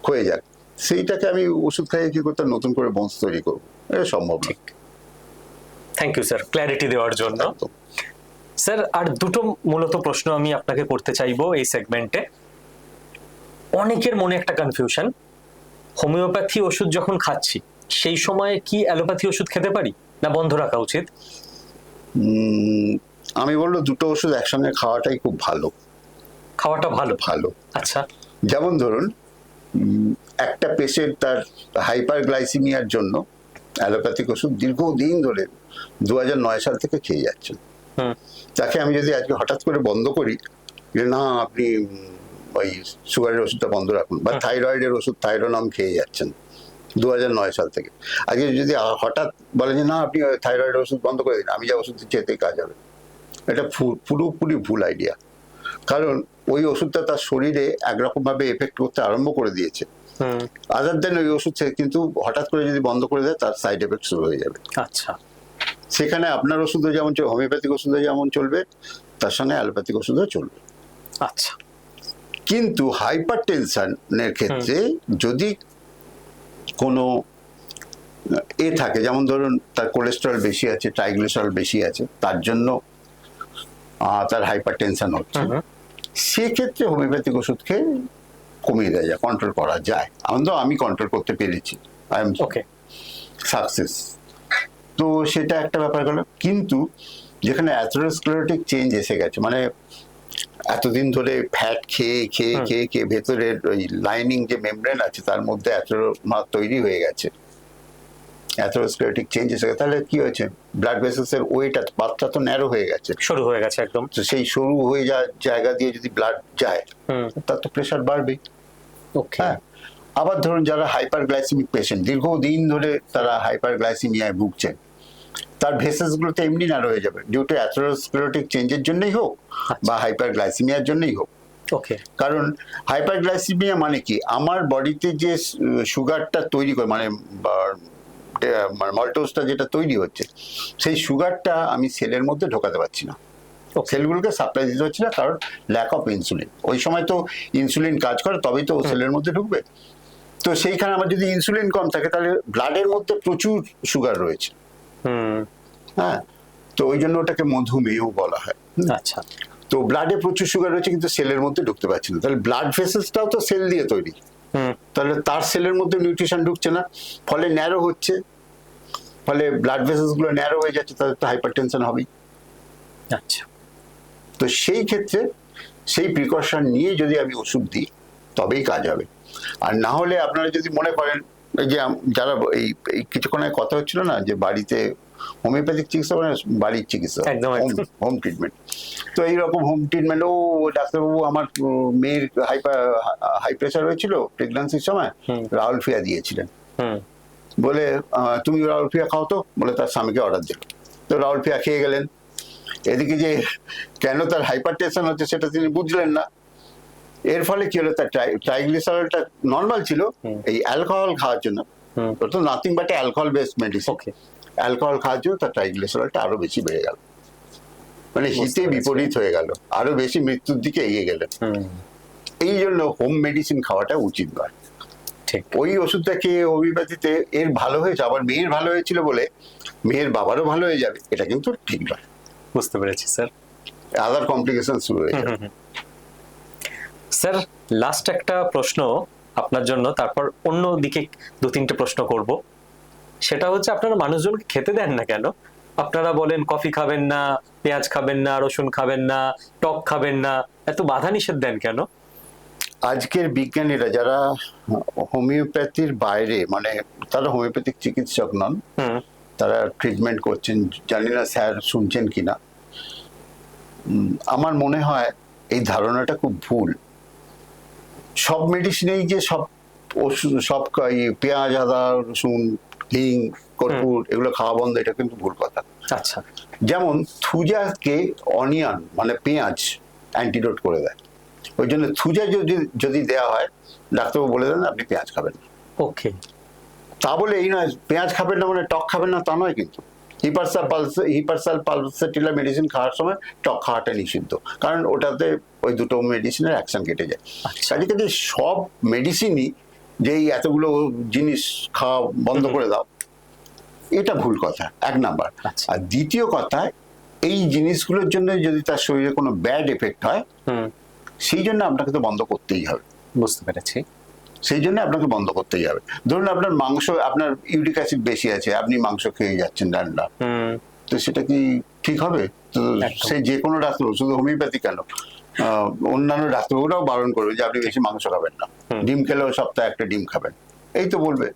ক্ষয়ে যাক, সেইটাকে আমি ওষুধ খাইয়ে কি করতে নতুন করে বোনস তৈরি করবো? এটা সম্ভব না। থ্যাংক ইউ স্যার ক্ল্যারিটি দেওয়ার জন্য। স্যার, আর দুটো মূলত প্রশ্ন আমি আপনাকে করতে চাইবো এই সেগমেন্টে। অনেকের মনে একটা কনফিউশন, হোমিওপ্যাথি ওষুধ যখন খাচ্ছি সেই সময় কি অ্যালোপ্যাথি ওষুধ খেতে পারি, না বন্ধ রাখা উচিত? আমি বলবো দুটো ওষুধ একসঙ্গে খাওয়াটাই খুব ভালো। খাওয়াটা ভালো? ভালো। আচ্ছা। যেমন ধরুন, একটা পেশেন্ট তার হাইপারগ্লাইসিমিয়ার জন্য অ্যালোপ্যাথিক ওষুধ দীর্ঘদিন ধরে 2009 সাল থেকে খেয়ে যাচ্ছেন। তাকে আমি যদি আজকে হঠাৎ করে বন্ধ করি, যে না আপনি ওই সুগারের ওষুধটা বন্ধ রাখুন, বা থাইরয়েডের ওষুধ থাইরোনম খেয়ে যাচ্ছেন 2009 সাল থেকে, আজকে যদি হঠাৎ বলে যে না আপনি থাইরয়েডের ওষুধ বন্ধ করে দিন, আমি যা ওষুধ দিচ্ছি এতেই কাজ হবে, এটা পুরোপুরি ভুল আইডিয়া। কারণ ওই ওষুধটা তার শরীরে একরকম ভাবে এফেক্ট করতে আরম্ভ করে দিয়েছে। আদার দেন ওই ওষুধ কিন্তু হঠাৎ করে যদি বন্ধ করে দেয়, তার সাইড এফেক্ট শুরু হয়ে যাবে। আচ্ছা। সেখানে আপনার ওষুধও যেমন হোমিওপ্যাথিক ওষুধও যেমন চলবে, তার সঙ্গে অ্যালোপ্যাথিক ওষুধও চলবে। আচ্ছা। কিন্তু হাইপার টেনশনের ক্ষেত্রে যদি কোনো থাকে, যেমন ধরুন তার কোলেস্টেরল বেশি আছে, ট্রাইগ্লিসারাইড বেশি আছে, তার জন্য তার হাইপার টেনশন হচ্ছে, সেক্ষেত্রে হোমিওপ্যাথিক ওষুধ খেয়ে কমিয়ে দেওয়া যায়, কন্ট্রোল করা যায়। আমি কন্ট্রোল করতে পেরেছি, আই এম সাকসেস। তো সেটা একটা ব্যাপার গেল। কিন্তু যেখানে অ্যাথেরোস্ক্লেরোটিক চেঞ্জ এসে গেছে, মানে এতদিন ধরে ফ্যাট খেয়ে খেয়ে খেয়ে খেয়ে ভেতরের ওই লাইনিং যে মেমব্রেন আছে তার মধ্যে অ্যাথেরোমা তৈরি হয়ে গেছে, অ্যাথেরোস্ক্লেরোটিক চেঞ্জ এসে গেছে, তাহলে কি হয়েছে, ব্লাড ভেসেলস এর ওয়েট, পাতটা তো ন্যারো হয়ে গেছে, শুরু হয়ে গেছে একদম। তো সেই সরু হয়ে যাওয়ার জায়গা দিয়ে যদি ব্লাড যায়, তার তো প্রেশার বাড়বে। হ্যাঁ। আবার ধরুন যারা হাইপারগ্লাইসেমিক পেশেন্ট, দীর্ঘদিন ধরে তারা হাইপারগ্লাইসেমিয়ায় ভুগছেন, তার ভেসেলস গুলোতে এমনি ন্যারো হয়ে যাবে, ডিউ টু অ্যাথেরোস্ক্লেরোটিক চেঞ্জের জন্যই হোক বা হাইপারগ্লাইসেমিয়ার জন্যই হোক। কারণ হাইপারগ্লাইসেমিয়া মানে কি, আমার বডিতে যে সুগারটা তৈরি করে, মানে মল্টোজটা যেটা তৈরি হচ্ছে, সেই সুগারটা আমি সেলের মধ্যে ঢোকাতে পারছি না, সেলগুলোকে সাপ্লাই দিতে হচ্ছে না, কারণ ল্যাক অফ ইনসুলিন। ওই সময় তো ইনসুলিন কাজ করে, তবেই তো সেলের মধ্যে ঢুকবে। তো সেইখানে আমার যদি ইনসুলিন কম থাকে, তাহলে ব্লাডের মধ্যে প্রচুর সুগার রয়েছে। হ্যাঁ, তো ওই জন্য ওটাকে মধুমেহ বলা হয়। আচ্ছা। তো ব্লাডে প্রচুর সুগার রয়েছে, কিন্তু সেলের মধ্যে ঢুকতে পারছে না, তাহলে ব্লাড ভেসেলসটাও তো সেল দিয়ে তৈরি, তাহলে তার সেলের মধ্যে নিউট্রিশন ঢুকছে না, ফলে ন্যারো হচ্ছে, ফলে ব্লাড ভেসেলস গুলো ন্যারো হয়ে যাচ্ছে, তাদের তো হাইপারটেনশন হবেই। আচ্ছা। তো সেই ক্ষেত্রে সেই প্রিকশন নিয়ে যদি আমি ওষুধ দিই, তবেই কাজ হবে। আর না হলে আপনারা যদি মনে করেন, এই যে যারা এই কিছুক্ষণ আগে কথা হচ্ছিল না, যে বাড়িতে হোমিওপ্যাথিক চিকিৎসা মানে বাড়ির চিকিৎসা, হোম ট্রিটমেন্ট, তো এইরকম হোম ট্রিটমেন্ট, ও ডাক্তারবাবু আমার মেয়ের হাই প্রেশার হয়েছিল প্রেগন্যান্সির সময়, রাউলফিয়া দিয়েছিলেন, বলে তুমি রাউলফিয়া খাও তো, বলে তার স্বামীকে অর্ডার দিল, তো রাউলফিয়া খেয়ে গেলেন। এদিকে যে কেন তার হাইপার টেনশন হচ্ছে সেটা তিনি বুঝলেন না। এর ফলে কি হলো, তার ট্রাইগ্লিসারাইডটা নর্মাল ছিল, এই অ্যালকোহল খাওয়ার জন্য, তো nothing but alcohol based medicine, alcohol খাওয়ার জন্য তার ট্রাইগ্লিসারাইডটা আরো বেশি বেড়ে গেল, মানে হিতে বিপরীত হয়ে গেল, আরো বেশি মৃত্যুর দিকে এগিয়ে গেলেন। এই জন্য হোম মেডিসিন খাওয়াটা উচিত নয়। ওই ওষুধটা খেয়ে হোমিওপ্যাথিতে এর ভালো হয়েছে, আবার মেয়ের ভালো হয়েছিল বলে মেয়ের বাবারও ভালো হয়ে যাবে, এটা কিন্তু ঠিক নয়। বুঝতে পেরেছি স্যার। আদার কমপ্লিকেশন শুরু হয়ে যাবে। স্যার লাস্ট একটা প্রশ্ন আপনার জন্য, তারপর অন্য দিকে দু তিনটে প্রশ্ন করব। সেটা হচ্ছে আপনারা মানুষজনকে খেতে দেন না কেন? আপনারা বলেন কফি খাবেন না, পেঁয়াজ খাবেন না, রসুন খাবেন না, টক খাবেন না, এত বাধা নিষেধ দেন কেন? আজকের বিজ্ঞানীরা যারা হোমিওপ্যাথির বাইরে, মানে তারা হোমিওপ্যাথিক চিকিৎসক নন, তারা ট্রিটমেন্ট করছেন, জানি না স্যার শুনছেন কিনা। আমার মনে হয় এই ধারণাটা খুব ভুল। সব মেডিসিনেই যে সব সব পেঁয়াজ, আদা, রসুন, হিং, কর্পূর এগুলো খাওয়া বন্ধ, এটা কিন্তু ভুল কথা। আচ্ছা। যেমন থুজাকে অনিয়ন মানে পেঁয়াজ অ্যান্টিডোট করে দেয়, ওই জন্য থুজা যদি দেওয়া হয় ডাক্তারবাবু বলে দেন আপনি পেঁয়াজ খাবেন না। ওকে। তা বলে এই নয় পেঁয়াজ খাবেন না মানে টক খাবেন না, তা নয় কিন্তু। হিপারসাল পালসেটিলা মেডিসিন খাওয়ার সময় টক খাওয়াটা নিষিদ্ধ, কারণ ওটাতে ওই দুটো মেডিসিনের অ্যাকশন কেটে যায়। কাজে কাজে সব মেডিসিনই যে এই এতগুলো জিনিস খাওয়া বন্ধ করে দাও, এটা ভুল কথা, এক নাম্বার। আর দ্বিতীয় কথা, এই জিনিসগুলোর জন্য যদি তার শরীরে কোনো ব্যাড এফেক্ট হয়, সেই জন্য আপনাকে তো বন্ধ করতেই হবে। বুঝতে পেরেছি। সেই জন্য আপনাকে বন্ধ করতেই হবে। ধরুন আপনার মাংস, আপনার ইউরিক অ্যাসিড বেশি আছে, আপনি মাংস খেয়ে যাচ্ছেন রান্না, তো সেটা কি ঠিক হবে? তো সে যে কোনো ডাক্তার, শুধু হোমিওপ্যাথি কেন, অন্যান্য ডাক্তারবাবুরাও বারণ করবে যে আপনি বেশি মাংস খাবেন না, ডিম খেলেও সপ্তাহে একটা ডিম খাবেন, এই তো বলবে।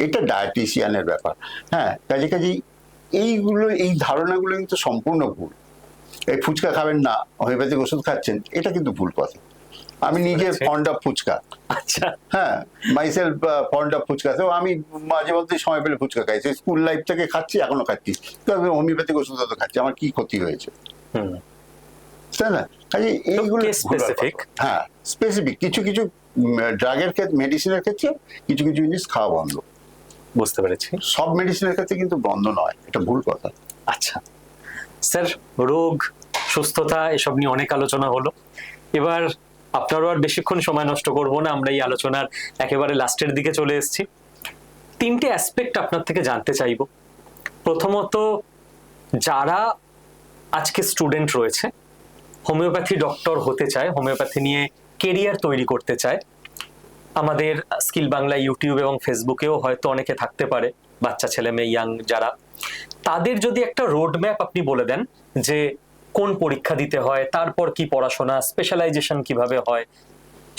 এটা ডায়েটিশিয়ানের ব্যাপার। হ্যাঁ, কাজে কাজেই এইগুলো, এই ধারণাগুলো কিন্তু সম্পূর্ণ ভুল। এই ফুচকা খাবেন না, হোমিওপ্যাথিক ওষুধ খাচ্ছেন, এটা কিন্তু ভুল কথা। আমি নিজে ফন্ড অফ ফুচকা। আচ্ছা। হ্যাঁ, মাইসেলফ ফন্ড অফ ফুচকা। তো আমি মাঝে মধ্যে সময় পেলে ফুচকা খাই, সেই স্কুল লাইফ থেকে খাচ্ছি, এখনো খাচ্ছি। তবে হোমিওপ্যাথিক ওষুধ তো খাচ্ছি, আমার কি ক্ষতি হয়েছে? তাই না? কাজে এইগুলো স্পেসিফিক। হ্যাঁ, স্পেসিফিক কিছু কিছু ড্রাগের ক্ষেত্রে, মেডিসিনের ক্ষেত্রে কিছু কিছু জিনিস খাওয়া বন্ধ। বুঝতে পেরেছি। সব মেডিসিনের ক্ষেত্রে কিন্তু বন্ধ নয়, এটা ভুল কথা। আচ্ছা স্যার, রোগ সুস্থতা এসব নিয়ে অনেক আলোচনা হলো। এবার আপনারও আর বেশিক্ষণ সময় নষ্ট করব না, আমরা এই আলোচনার একেবারে লাস্টের দিকে চলে এসেছি। তিনটে অ্যাসপেক্ট আপনার থেকে জানতে চাইব। প্রথমত, যারা আজকে স্টুডেন্ট রয়েছে, হোমিওপ্যাথি ডক্টর হতে চায়, হোমিওপ্যাথি নিয়ে কেরিয়ার তৈরি করতে চায়, আমাদের স্কিল বাংলা ইউটিউব এবং ফেসবুকেও হয়তো অনেকে থাকতে পারে, বাচ্চা ছেলে মেয়ে, ইয়াং যারা, তাদের যদি একটা রোড ম্যাপ আপনি বলে দেন যে কোন পরীক্ষা দিতে হয়, তারপর কি পড়াশোনা, স্পেশালাইজেশন কিভাবে হয়,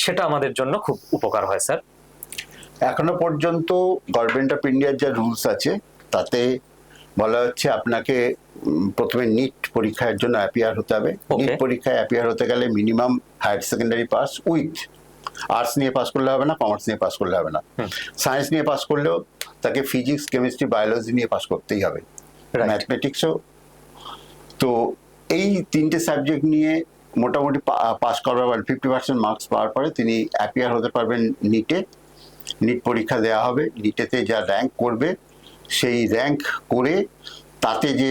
সেটা আমাদের জন্য খুব উপকার হয় স্যার। এখনো পর্যন্ত গভর্নমেন্ট অফ ইন্ডিয়ার যা রুলস আছে তাতে বলা হচ্ছে আপনাকে প্রথমে নিট পরীক্ষার জন্য অ্যাপিয়ার হতে হবে। নিট পরীক্ষায় অ্যাপিয়ার হতে গেলে minimum higher secondary pass with arts নিয়ে পাস করলে হবে না, কমার্স নিয়ে পাস করলে হবে না, সায়েন্স নিয়ে পাস করলেও তাকে ফিজিক্স, কেমিস্ট্রি, বায়োলজি নিয়ে পাস করতেই হবে, ম্যাথমেটিক্সও। তো এই তিনটে সাবজেক্ট নিয়ে মোটামুটি পাস করার পর 50% মার্কস পাওয়ার পরে তিনি অ্যাপিয়ার হতে পারবেন নিটে। নিট পরীক্ষা দেওয়া হবে, নিটেতে যা র্যাঙ্ক করবে সেই র্যাঙ্ক করে তাতে যে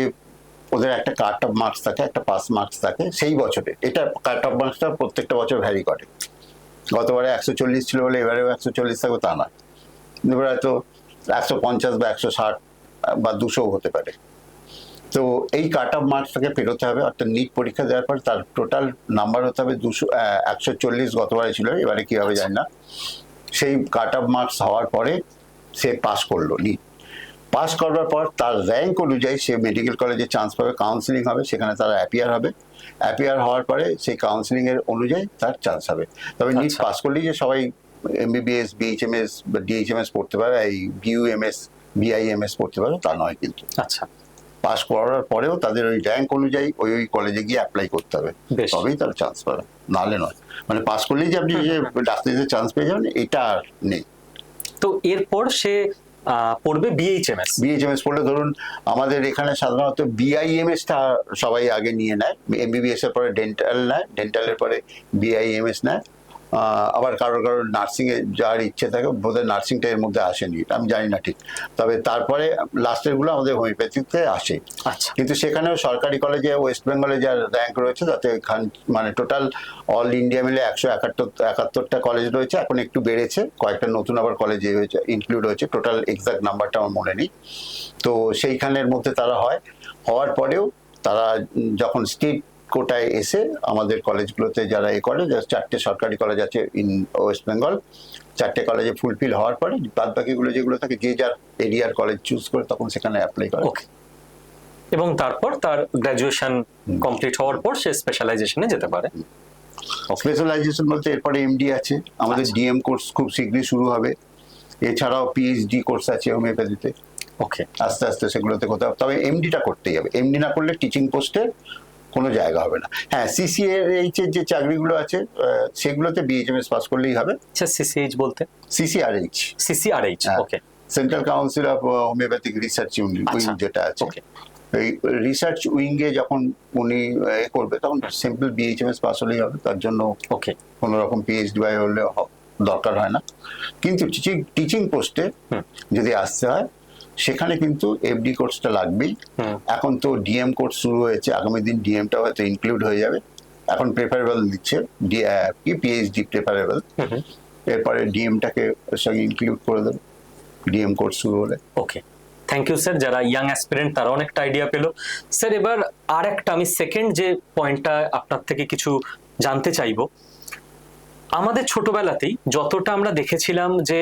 ওদের একটা কাট অফ মার্কস থাকে, একটা পাস মার্কস থাকে সেই বছরে। এটা কাট অফ মার্কসটা প্রত্যেকটা বছর ভ্যারি করে। গতবারে 140 ছিল বলে এবারেও 140 থাকবে তা নয়, এবার হয়তো 150 বা 160 বা 200 হতে পারে। তো এই কাট অফ মার্কসটাকে পেরোতে হবে, অর্থাৎ নিট পরীক্ষা দেওয়ার পর তার টোটাল নাম্বার হতে হবে 140, গতবারে ছিল, এবারে কি হবে জানি না। সেই কাট অফ মার্কস হওয়ার পরে সে পাস করলো নিট। পাস করবার পর তার র্যাঙ্ক অনুযায়ী সে মেডিকেল কলেজে চান্স পাবে, কাউন্সিলিং হবে, সেখানে তারা অ্যাপিয়ার হবে। অ্যাপিয়ার হওয়ার পরে সেই কাউন্সিলিং এর অনুযায়ী তার চান্স হবে। তবে নিট পাস করলেই যে সবাই এমবিবিএস, বিএইচএমএস বা ডিএইচএমএস পড়তে পারে, এই বিইউএমএস, বিআইএমএস পড়তে পারে তা নয় কিন্তু। আচ্ছা, পাস করার পরেও তাদের ওই র্যাঙ্ক অনুযায়ী ওই ওই কলেজে গিয়ে অ্যাপ্লাই করতে হবে, তবেই তারা চান্স পাবে, নাহলে নয়। মানে পাস করলেই যে আপনি যে ডাক্তারিতে চান্স পেয়ে যাবেন এটা আর নেই। তো এরপর সে পড়বে বিএইচএমএস। বিএইচএমএস পড়লে ধরুন আমাদের এখানে সাধারণত বিআইএমএসটা সবাই আগে নিয়ে নেয়, এমবিবিএস এর পরে ডেন্টাল নেয়, ডেন্টালের পরে বিআইএমএস নেয়। আবার কারোর নার্সিং এ যার ইচ্ছে থাকে, বোধহয় নার্সিংটা এর মধ্যে আসেনি, আমি জানি না ঠিক। তবে তারপরে লাস্টের গুলো আমাদের হোমিওপ্যাথিতে আসে। কিন্তু সেখানেও সরকারি কলেজে ওয়েস্ট বেঙ্গলে যার র্যাঙ্ক রয়েছে তাতে মানে টোটাল অল ইন্ডিয়া মিলে 171টা কলেজ রয়েছে, এখন একটু বেড়েছে, কয়েকটা নতুন আবার কলেজে হয়েছে, ইনক্লুড হয়েছে, টোটাল এক্সাক্ট নাম্বারটা আমার মনে নেই। তো সেইখানের মধ্যে তারা হয়, হওয়ার পরেও তারা যখন স্টেট কোটায় এসে আমাদের কলেজগুলোতে যারা করে, 4টে সরকারি কলেজ আছে ইন ওয়েস্ট বেঙ্গল, 4টে কলেজে ফুলফিল হওয়ার পরে বাদ বাকিগুলো যেগুলো থাকে যে যার এরিয়ার কলেজ চুজ করে তখন সেখানে অ্যাপ্লাই করে। ওকে, এবং তারপর তার গ্রাজুয়েশন কমপ্লিট হওয়ার পর সে স্পেশালাইজেশনে যেতে পারে। স্পেশালাইজেশন বলতে এরপরে এমডি আছে আমাদের, ডিএম কোর্স খুব শীঘ্রই শুরু হবে, এছাড়াও পিএইচডি কোর্স আছে হোমিওপ্যাথিতে। ওকে, আস্তে আস্তে সেগুলোতে কোথাও, তবে এমডিটা করতেই হবে, এমডি না করলে টিচিং পোস্টে কোনো জায়গা হবে না। হ্যাঁ, সিসিএইচ এর যে চাকরিগুলো আছে সেগুলোতে বিএইচএমএস পাস করলেই হবে। আচ্ছা, সিসিএইচ বলতে? CCRH, CCRH, okay, Central Council of Homoeopathic Research wing যেটা আছে, এই রিসার্চ উইঙ্গে যখন উনি করবে তখন সিম্পল বিএইচএমএস পাস হলেই হবে, তার জন্য ওকে কোনো রকম পিএইচডি হলে দরকার হয় না। কিন্তু টিচিং পোস্টে যদি আসতে হয় সেখানে কিন্তু এফডি কোর্সটা লাগবেই। এখন তো ডিএম কোর্স শুরু হয়েছে, আগামী দিন ডিএমটা হয়তো ইনক্লুড হয়ে যাবে। এখন প্রেফারেবল দিচ্ছে কি পিএইচডি প্রেফারেবল, এরপরে ডিএমটাকে ওর সঙ্গে ইনক্লুড করে দেবে ডিএম কোর্স শুরু হলে। ওকে, থ্যাংক ইউ স্যার। যারা ইয়াং অ্যাসপিরেন্ট তারা অনেকটা আইডিয়া পেলো। স্যার, এবার আর একটা আমি সেকেন্ড যে পয়েন্টটা আপনার থেকে কিছু জানতে চাইবো, আমাদের ছোটবেলাতেই যতটা আমরা দেখেছিলাম যে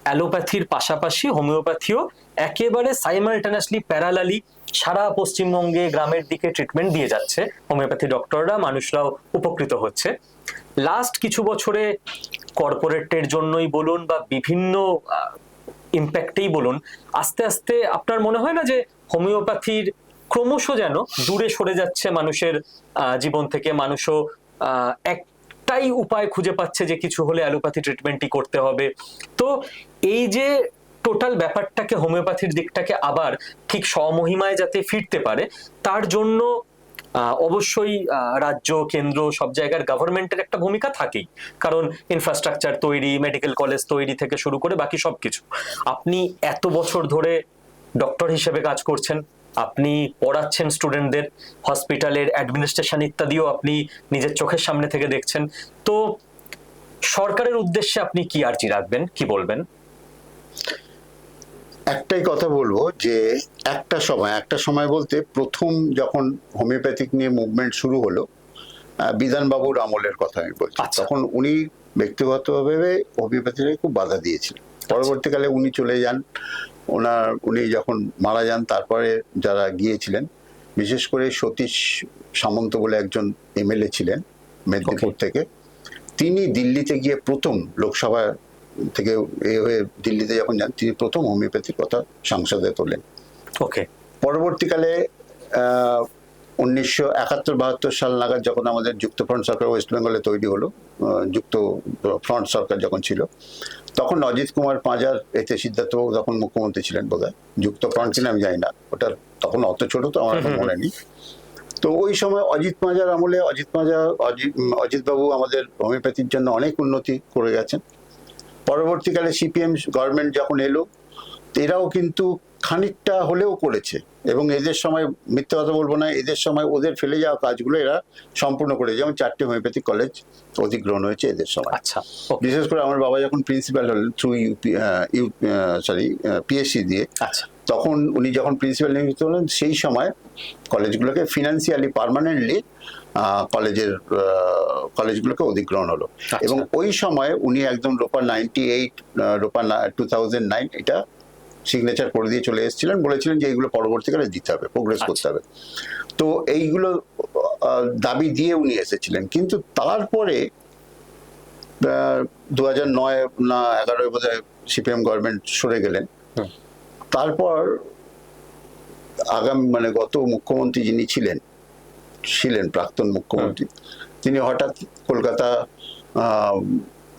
অ্যালোপ্যাথির পাশাপাশি হোমিওপ্যাথিও একেবারে সাইমালটেনিয়াসলি প্যারালালি সারা পশ্চিমবঙ্গে গ্রামের দিকে ট্রিটমেন্ট দিয়ে যাচ্ছে, হোমিওপ্যাথি ডক্টররা, মানুষরাও উপকৃত হচ্ছে। লাস্ট কিছু বছরে কর্পোরেটের জন্যই বলুন বা বিভিন্ন ইম্প্যাক্টেই বলুন, আস্তে আস্তে আপনার মনে হয় না যে হোমিওপ্যাথির ক্রমশ যেন দূরে সরে যাচ্ছে মানুষের জীবন থেকে? মানুষও একটাই উপায় খুঁজে পাচ্ছে যে কিছু হলে অ্যালোপ্যাথি ট্রিটমেন্টই করতে হবে। তো এই যে টোটাল ব্যাপারটাকে, হোমিওপ্যাথির দিকটাকে আবার ঠিক স্বমহিমায় যাতে ফিরতে পারে, তার জন্য অবশ্যই রাজ্য, কেন্দ্র, সব জায়গার গভর্নমেন্টের একটা ভূমিকা থাকেই, কারণ ইনফ্রাস্ট্রাকচার তৈরি, মেডিকেল কলেজ তৈরি থেকে শুরু করে বাকি সবকিছু। আপনি এত বছর ধরে ডক্টর হিসেবে কাজ করছেন, আপনি পড়াচ্ছেন স্টুডেন্টদের, হসপিটালের অ্যাডমিনিস্ট্রেশন ইত্যাদিও আপনি নিজের চোখের সামনে থেকে দেখছেন। তো সরকারের উদ্দেশ্যে আপনি কি আর্জি রাখবেন, কি বলবেন? একটাই কথা বলবো যে একটা সময় বলতে প্রথম যখন হোমিওপ্যাথিক নিয়ে মুভমেন্ট শুরু হলো, বিধানবাবুর আমলের কথা আমি বলছি, তখন উনি ব্যক্তিগতভাবে হোমিওপ্যাথিকে খুব বাধা দিয়েছিলেন। পরবর্তীকালে উনি চলে যান, উনি যখন মারা যান তারপরে যারা গিয়েছিলেন, বিশেষ করে সতীশ সামন্ত বলে একজন এমএলএ ছিলেন মেদিনীপুর থেকে, তিনি দিল্লিতে গিয়ে প্রথম লোকসভা থেকে হয়ে দিল্লিতে যখন যান, তিনি প্রথম হোমিওপ্যাথির কথা সংসদে তোলেন। ওকে, পরবর্তীকালে 1971-72 সাল নাগাদ যখন আমাদের যুক্ত ফ্রন্ট সরকার ওয়েস্ট বেঙ্গলে তৈরি হলো, যুক্ত ফ্রন্ট সরকার যখন ছিল, তখন অজিত কুমার পাঁজার এতে সিদ্ধার্থবাবু তখন মুখ্যমন্ত্রী ছিলেন বোধহয়, যুক্ত ফ্রন্ট কিনা আমি জানি না, ওটা তখন অত ছোট তো আমার এখন মনে নেই। তো ওই সময় অজিত পাঁজার আমলে অজিতবাবু আমাদের হোমিওপ্যাথির জন্য অনেক উন্নতি করে গেছেন। পরবর্তীকালে সিপিএম গভর্নমেন্ট যখন এলো, এরাও কিন্তু খানিকটা হলেও করেছে, এবং এদের সময় মিথ্যা কথা বলবো না, এদের সময় ওদের ফেলে যাওয়া কাজগুলো এরা সম্পূর্ণ করে, যেমন 4টে হোমিওপ্যাথিক কলেজ অধিগ্রহণ হয়েছে এদের সময়। আচ্ছা, বিশেষ করে আমার বাবা যখন প্রিন্সিপাল হলেন থ্রু পিএসসি দিয়ে, তখন উনি যখন প্রিন্সিপাল নিযুক্ত হলেন, সেই সময় কলেজগুলোকে ফিনান্সিয়ালি পার্মানেন্টলি কলেজগুলোকে অধিগ্রহণ হলো। এবং ওই সময় উনি একদম রোপা 2009 এটা সিগনেচার করে দিয়ে চলে এসেছিলেন, বলেছিলেন যে এইগুলো পরবর্তীকালে দিতে হবে, প্রোগ্রেস করতে হবে। তো এইগুলো দাবি দিয়ে উনি এসেছিলেন। কিন্তু তারপরে 2009 না 2011 বোধহয় সিপিএম গভর্নমেন্ট সরে গেলেন। তারপর গত মুখ্যমন্ত্রী যিনি ছিলেন প্রাক্তন মুখ্যমন্ত্রী, তিনি হঠাৎ কলকাতা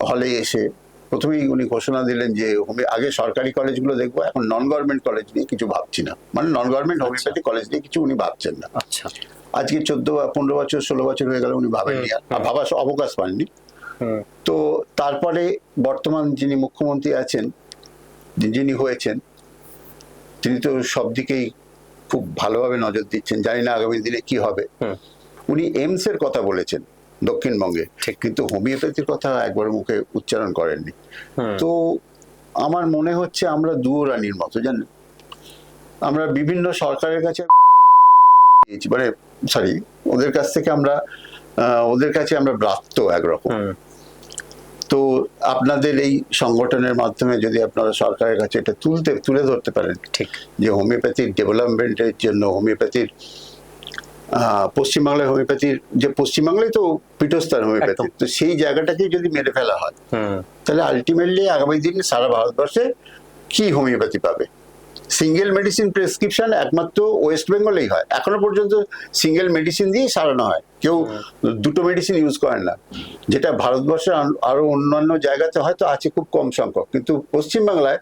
হলে এসে প্রথমেই উনি ঘোষণা দিলেন যে আগে সরকারি কলেজগুলো দেখবো, এখন নন গভর্নমেন্ট কলেজ নিয়ে কিছু ভাবছি না, মানে নন গভর্নমেন্ট হোমিওপ্যাথি কলেজ নিয়ে কিছু উনি ভাবছেন না। আজকে 14-15 বছর 16 বছর হয়ে গেল উনি ভাবেননি, আর ভাবার অবকাশ পাননি। তো তারপরে বর্তমান যিনি মুখ্যমন্ত্রী আছেন, যিনি হয়েছেন, তিনি তো সব দিকেই খুব ভালোভাবে নজর দিচ্ছেন, জানি না আগামী দিনে কি হবে। উনি এইমস এর কথা বলেছেন দক্ষিণবঙ্গে, কিন্তু হোমিওপ্যাথির কথা একবার মুখে উচ্চারণ করেননি। তো আমার মনে হচ্ছে আমরা দুয়োরানির মতো, জানেন, আমরা বিভিন্ন সরকারের কাছে মানে সরি, ওদের কাছ থেকে আমরা ওদের কাছে আমরা ব্রাত্য একরকম। তো আপনাদের এই সংগঠনের মাধ্যমে যদি আপনারা সরকারের কাছে এটা তুলে ধরতে পারেন, ঠিক, যে হোমিওপ্যাথির ডেভেলপমেন্টের জন্য, হোমিওপ্যাথির পশ্চিমবাংলায় হোমিওপ্যাথির যে পশ্চিমবাংলায় তো পীঠস্থান হোমিওপ্যাথি, তো সেই জায়গাটাকে যদি মেরে ফেলা হয়, তাহলে আলটিমেটলি আগামী দিনে সারা ভারতবর্ষে কি হোমিওপ্যাথি পাবে? সিঙ্গেল মেডিসিন প্রেসক্রিপশন একমাত্র ওয়েস্ট বেঙ্গলেই হয়, এখনো পর্যন্ত সিঙ্গেল মেডিসিন দিয়েই সারানো হয়, কেউ দুটো মেডিসিন ইউজ করেন না, যেটা ভারতবর্ষের আরো অন্যান্য জায়গাতে হয়তো আছে খুব কম সংখ্যক, কিন্তু পশ্চিমবাংলায়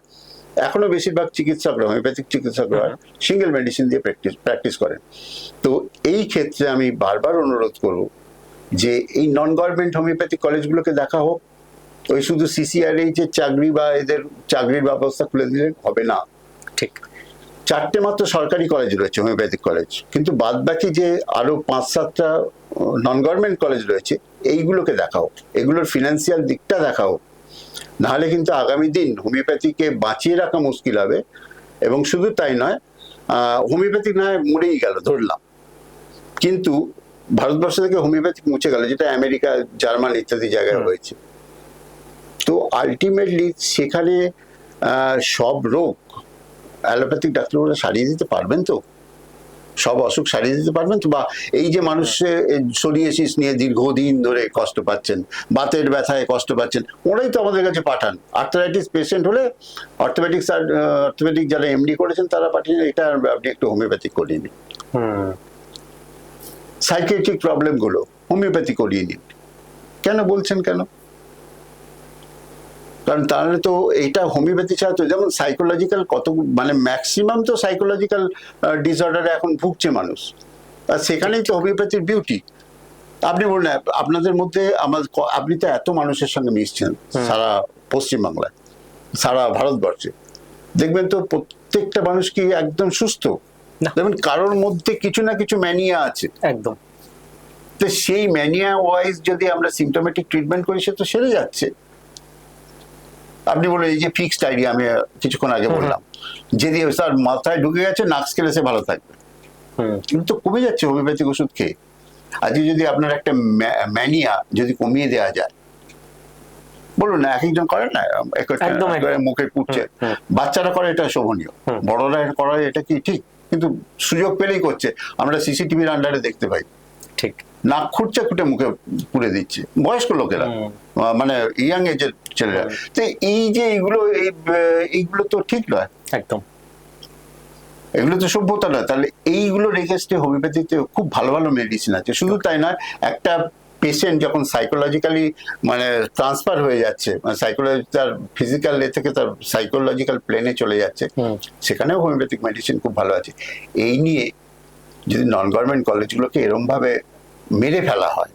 এখনো বেশিরভাগ চিকিৎসকরা, হোমিওপ্যাথিক চিকিৎসকরা সিঙ্গেল মেডিসিন দিয়ে প্র্যাকটিস করেন। তো এই ক্ষেত্রে আমি বারবার অনুরোধ করব যে এই নন গভর্নমেন্ট হোমিওপ্যাথিক কলেজগুলোকে দেখা হোক। ওই শুধু সিসিআরএইচ এর চাকরি বা এদের চাকরির ব্যবস্থা খুলে দিলে হবে না। ঠিক, 4টে মাত্র সরকারি কলেজ রয়েছে হোমিওপ্যাথিক কলেজ, কিন্তু বাদ বাকি যে আরো 5-7টা নন গভর্নমেন্ট কলেজ রয়েছে, এইগুলোকে দেখাও, এগুলোর ফিনান্সিয়াল দিকটা দেখাও। নাহলে কিন্তু আগামী দিন হোমিওপ্যাথিকে বাঁচিয়ে রাখা মুশকিল হবে। এবং শুধু তাই নয়, হোমিওপ্যাথিক না হয় মরেই গেল ধরলাম, কিন্তু ভারতবর্ষ থেকে হোমিওপ্যাথিক মুছে গেল, যেটা আমেরিকা, জার্মান ইত্যাদি জায়গায় হয়েছে। তো আলটিমেটলি সেখানে সব রোগ অ্যালোপ্যাথিক ডাক্তাররা সারিয়ে দিতে পারবেন তো? সব অসুখ সারিয়ে দিতে পারবেন তো? বা এই যে মানুষ সোরিয়াসিস নিয়ে দীর্ঘদিন ধরে কষ্ট পাচ্ছেন, বাতের ব্যথায় কষ্ট পাচ্ছেন, ওরাই তো আমাদের কাছে পাঠান। আর্থারাইটিস পেশেন্ট হলে অর্থোপেডিক যারা এমডি করেছেন তারা পাঠিয়ে, এটা আপনি একটু হোমিওপ্যাথিক করিয়ে নিন। সাইকিয়াট্রিক প্রবলেম গুলো হোমিওপ্যাথি করিয়ে নিন। কেন বলছেন কেন? কারণ তাহলে তো এইটা হোমিওপ্যাথি ছাড়া তো, যেমন সাইকোলজিক্যাল কত, মানে ম্যাক্সিমাম তো সাইকোলজিক্যাল ডিসঅর্ডারে এখন ভুগছে মানুষ, আর সেখানেই তো হোমিওপ্যাথির বিউটি। আপনি বললেন আপনাদের মধ্যে আপনি তো এত মানুষের সঙ্গে মিশছেন সারা পশ্চিমবাংলায়, সারা ভারতবর্ষে, দেখবেন তো প্রত্যেকটা মানুষ কি একদম সুস্থ? দেখবেন কারোর মধ্যে কিছু না কিছু ম্যানিয়া আছে একদম। তো সেই ম্যানিয়া ওয়াইজ যদি আমরা সিমটোমেটিক ট্রিটমেন্ট করি, সে তো সেরে যাচ্ছে। আপনি বলেন এই যে ফিক্সড আইডিয়া, আমি কিছুক্ষণ আগে বললাম, যদি স্যার মাথায় ঢুকে গেছে, নাক্স খেলে সে ভালো থাকবে, কিন্তু কমে যাচ্ছে হোমিওপ্যাথিক ওষুধ খেয়ে। আজকে যদি আপনার একটা ম্যানিয়া যদি কমিয়ে দেওয়া যায়, বলুন না, এক একজন করেন না মুখে পুড়ছে, বাচ্চারা করে এটা শোভনীয়, বড়রা করে এটা কি ঠিক? কিন্তু সুযোগ পেলেই করছে, আমরা সিসিটিভির আন্ডারে দেখতে পাই। ঠিক, নাক খুঁটছে, খুঁটে মুখে পুড়ে দিচ্ছে বয়স্ক লোকেরা, মানে ইয়াং এজের ছেলেরা। তো এই যে এইগুলো তো ঠিক নয়, একদম, এগুলো তো সভ্যতা নয়। তাহলে এইগুলো রেখেছে হোমিওপ্যাথিতে খুব ভালো ভালো মেডিসিন আছে। শুধু তাই নয়, একটা পেশেন্ট যখন সাইকোলজিক্যালি মানে ট্রান্সফার হয়ে যাচ্ছে, মানে সাইকোলজি তার ফিজিক্যাল থেকে তার সাইকোলজিক্যাল প্লেনে চলে যাচ্ছে, সেখানেও হোমিওপ্যাথিক মেডিসিন খুব ভালো আছে। এই নিয়ে যদি নন গভর্নমেন্ট কলেজগুলোকে এরকম ভাবে মেরে ফেলা হয়,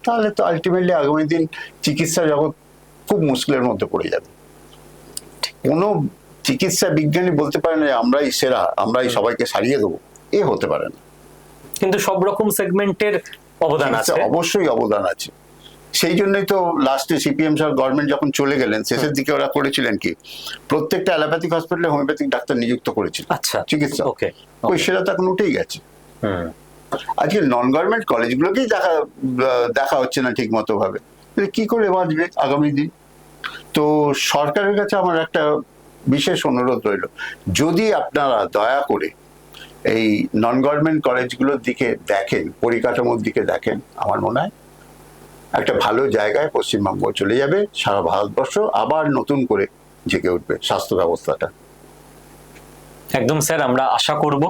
তাহলে তো আলটিমেটলি আগামী দিন চিকিৎসা জগৎ খুব মুশকিলের মধ্যে পড়ে যাবে। কোনো চিকিৎসা বিজ্ঞানী বলতে পারে না আমরাই সেরা, আমরাই সবাইকে সারিয়ে দেবো, এ হতে পারে না। কিন্তু সব রকম সেগমেন্টের অবদান আছে, অবশ্যই অবদান আছে। সেই জন্যই তো লাস্টে সিপিএম সরকার গভর্নমেন্ট যখন চলে গেলেন, শেষের দিকে ওরা করেছিলেন কি, প্রত্যেকটা অ্যালোপ্যাথিক হসপিটালে হোমিওপ্যাথিক ডাক্তার নিযুক্ত করেছিল। আচ্ছা, চিকিৎসা ওই সেটা তো এখন উঠেই গেছে। আজকে নন গভর্নমেন্ট কলেজগুলোকেই দেখা হচ্ছে না ঠিক মতো ভাবে, কি করে বাঁচবে আগামী দিন? তো সরকারের কাছে আমার একটা বিশেষ অনুরোধ রইল, যদি আপনারা দয়া করে এই নন গভর্নমেন্ট কলেজগুলোর দিকে দেখেন, পরিকাঠামোর দিকে দেখেন, আমার মনে হয় একটা ভালো জায়গায় পশ্চিমবঙ্গ চলে যাবে, সারা ভারতবর্ষ আবার নতুন করে জেগে উঠবে স্বাস্থ্য ব্যবস্থাটা। একদম স্যার, আমরা আশা করব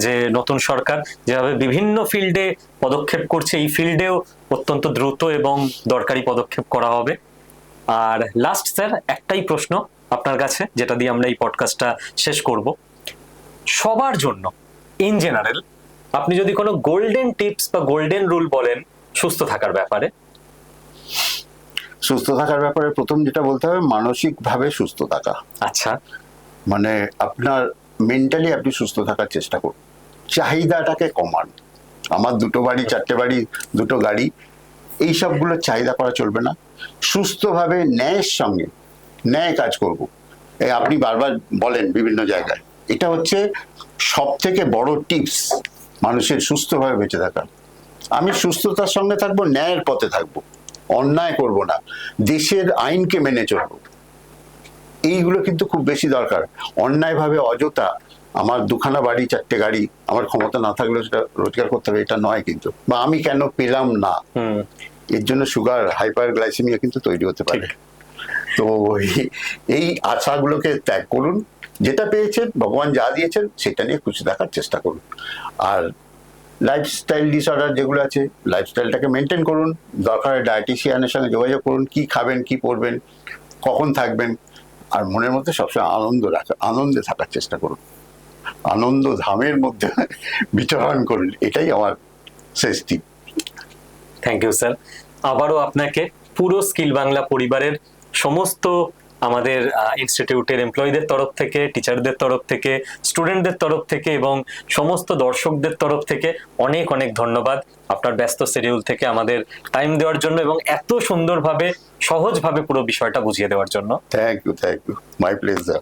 যে নতুন সরকার যেভাবে বিভিন্ন ফিল্ডে পদক্ষেপ করছে, এই ফিল্ডেও অত্যন্ত দ্রুত এবং দরকারি পদক্ষেপ করা হবে। আর লাস্ট স্যার একটাই প্রশ্ন আপনার কাছে, যেটা দিয়ে আমরা এই পডকাস্টটা শেষ করব। সবার জন্য ইন জেনারেল আপনি যদি কোনো গোল্ডেন টিপস বা গোল্ডেন রুল বলেন সুস্থ থাকার ব্যাপারে। সুস্থ থাকার ব্যাপারে প্রথম যেটা বলতে হবে, মানসিক ভাবে সুস্থ থাকা। আচ্ছা, মানে আপনার মেন্টালি আপনি সুস্থ থাকার চেষ্টা করুন, চাহিদাটাকে কমান। আমার 2টো বাড়ি, 4টে বাড়ি, 2টো গাড়ি, এই সবগুলো চাহিদা করা চলবে না। সুস্থভাবে ন্যায়ের সঙ্গে ন্যায় কাজ করব। আপনি বারবার বলেন বিভিন্ন জায়গায়, এটা হচ্ছে সব থেকে বড় টিপস মানুষের সুস্থভাবে বেঁচে থাকা। আমি সুস্থতার সঙ্গে থাকবো, ন্যায়ের পথে থাকবো, অন্যায় করব না, দেশের আইনকে মেনে চলবো। এইগুলো কিন্তু খুব বেশি দরকার। অন্যায়ভাবে অযথা আমার দুখানা বাড়ি, 4টে গাড়ি, আমার ক্ষমতা না থাকলেও সেটা রোজগার করতে হবে, এটা নয় কিন্তু। বা আমি কেন পেলাম না, এর জন্য সুগার, হাইপার গ্লাইসেমিয়া কিন্তু তৈরি হতে পারে। তো এই আশাগুলোকে ত্যাগ করুন। যেটা পেয়েছেন, ভগবান যা দিয়েছেন সেটা নিয়ে খুশি থাকার চেষ্টা করুন। আর লাইফস্টাইল ডিসঅর্ডার যেগুলো আছে, লাইফস্টাইলটাকে মেনটেন করুন। দরকার হয় ডায়েটিশিয়ানের সঙ্গে যোগাযোগ করুন, কি খাবেন, কি পরবেন, কখন থাকবেন। আর মনের মধ্যে সবসময় আনন্দে থাকার চেষ্টা করুন। আনন্দ ধামের মধ্যে বিচরণ করুন, এটাই আমার শেষ টিপ। Thank you sir. আবারও আপনাকে পুরো স্কিল বাংলা পরিবারের সমস্ত আমাদের ইনস্টিটিউটের এমপ্লয়ীদের তরফ থেকে, টিচারদের তরফ থেকে, স্টুডেন্টদের তরফ থেকে এবং সমস্ত দর্শকদের তরফ থেকে অনেক অনেক ধন্যবাদ আপনার ব্যস্ত শিডিউল থেকে আমাদের টাইম দেওয়ার জন্য এবং এত সুন্দরভাবে, সহজভাবে পুরো বিষয়টা বুঝিয়ে দেওয়ার জন্য। Thank you, my pleasure.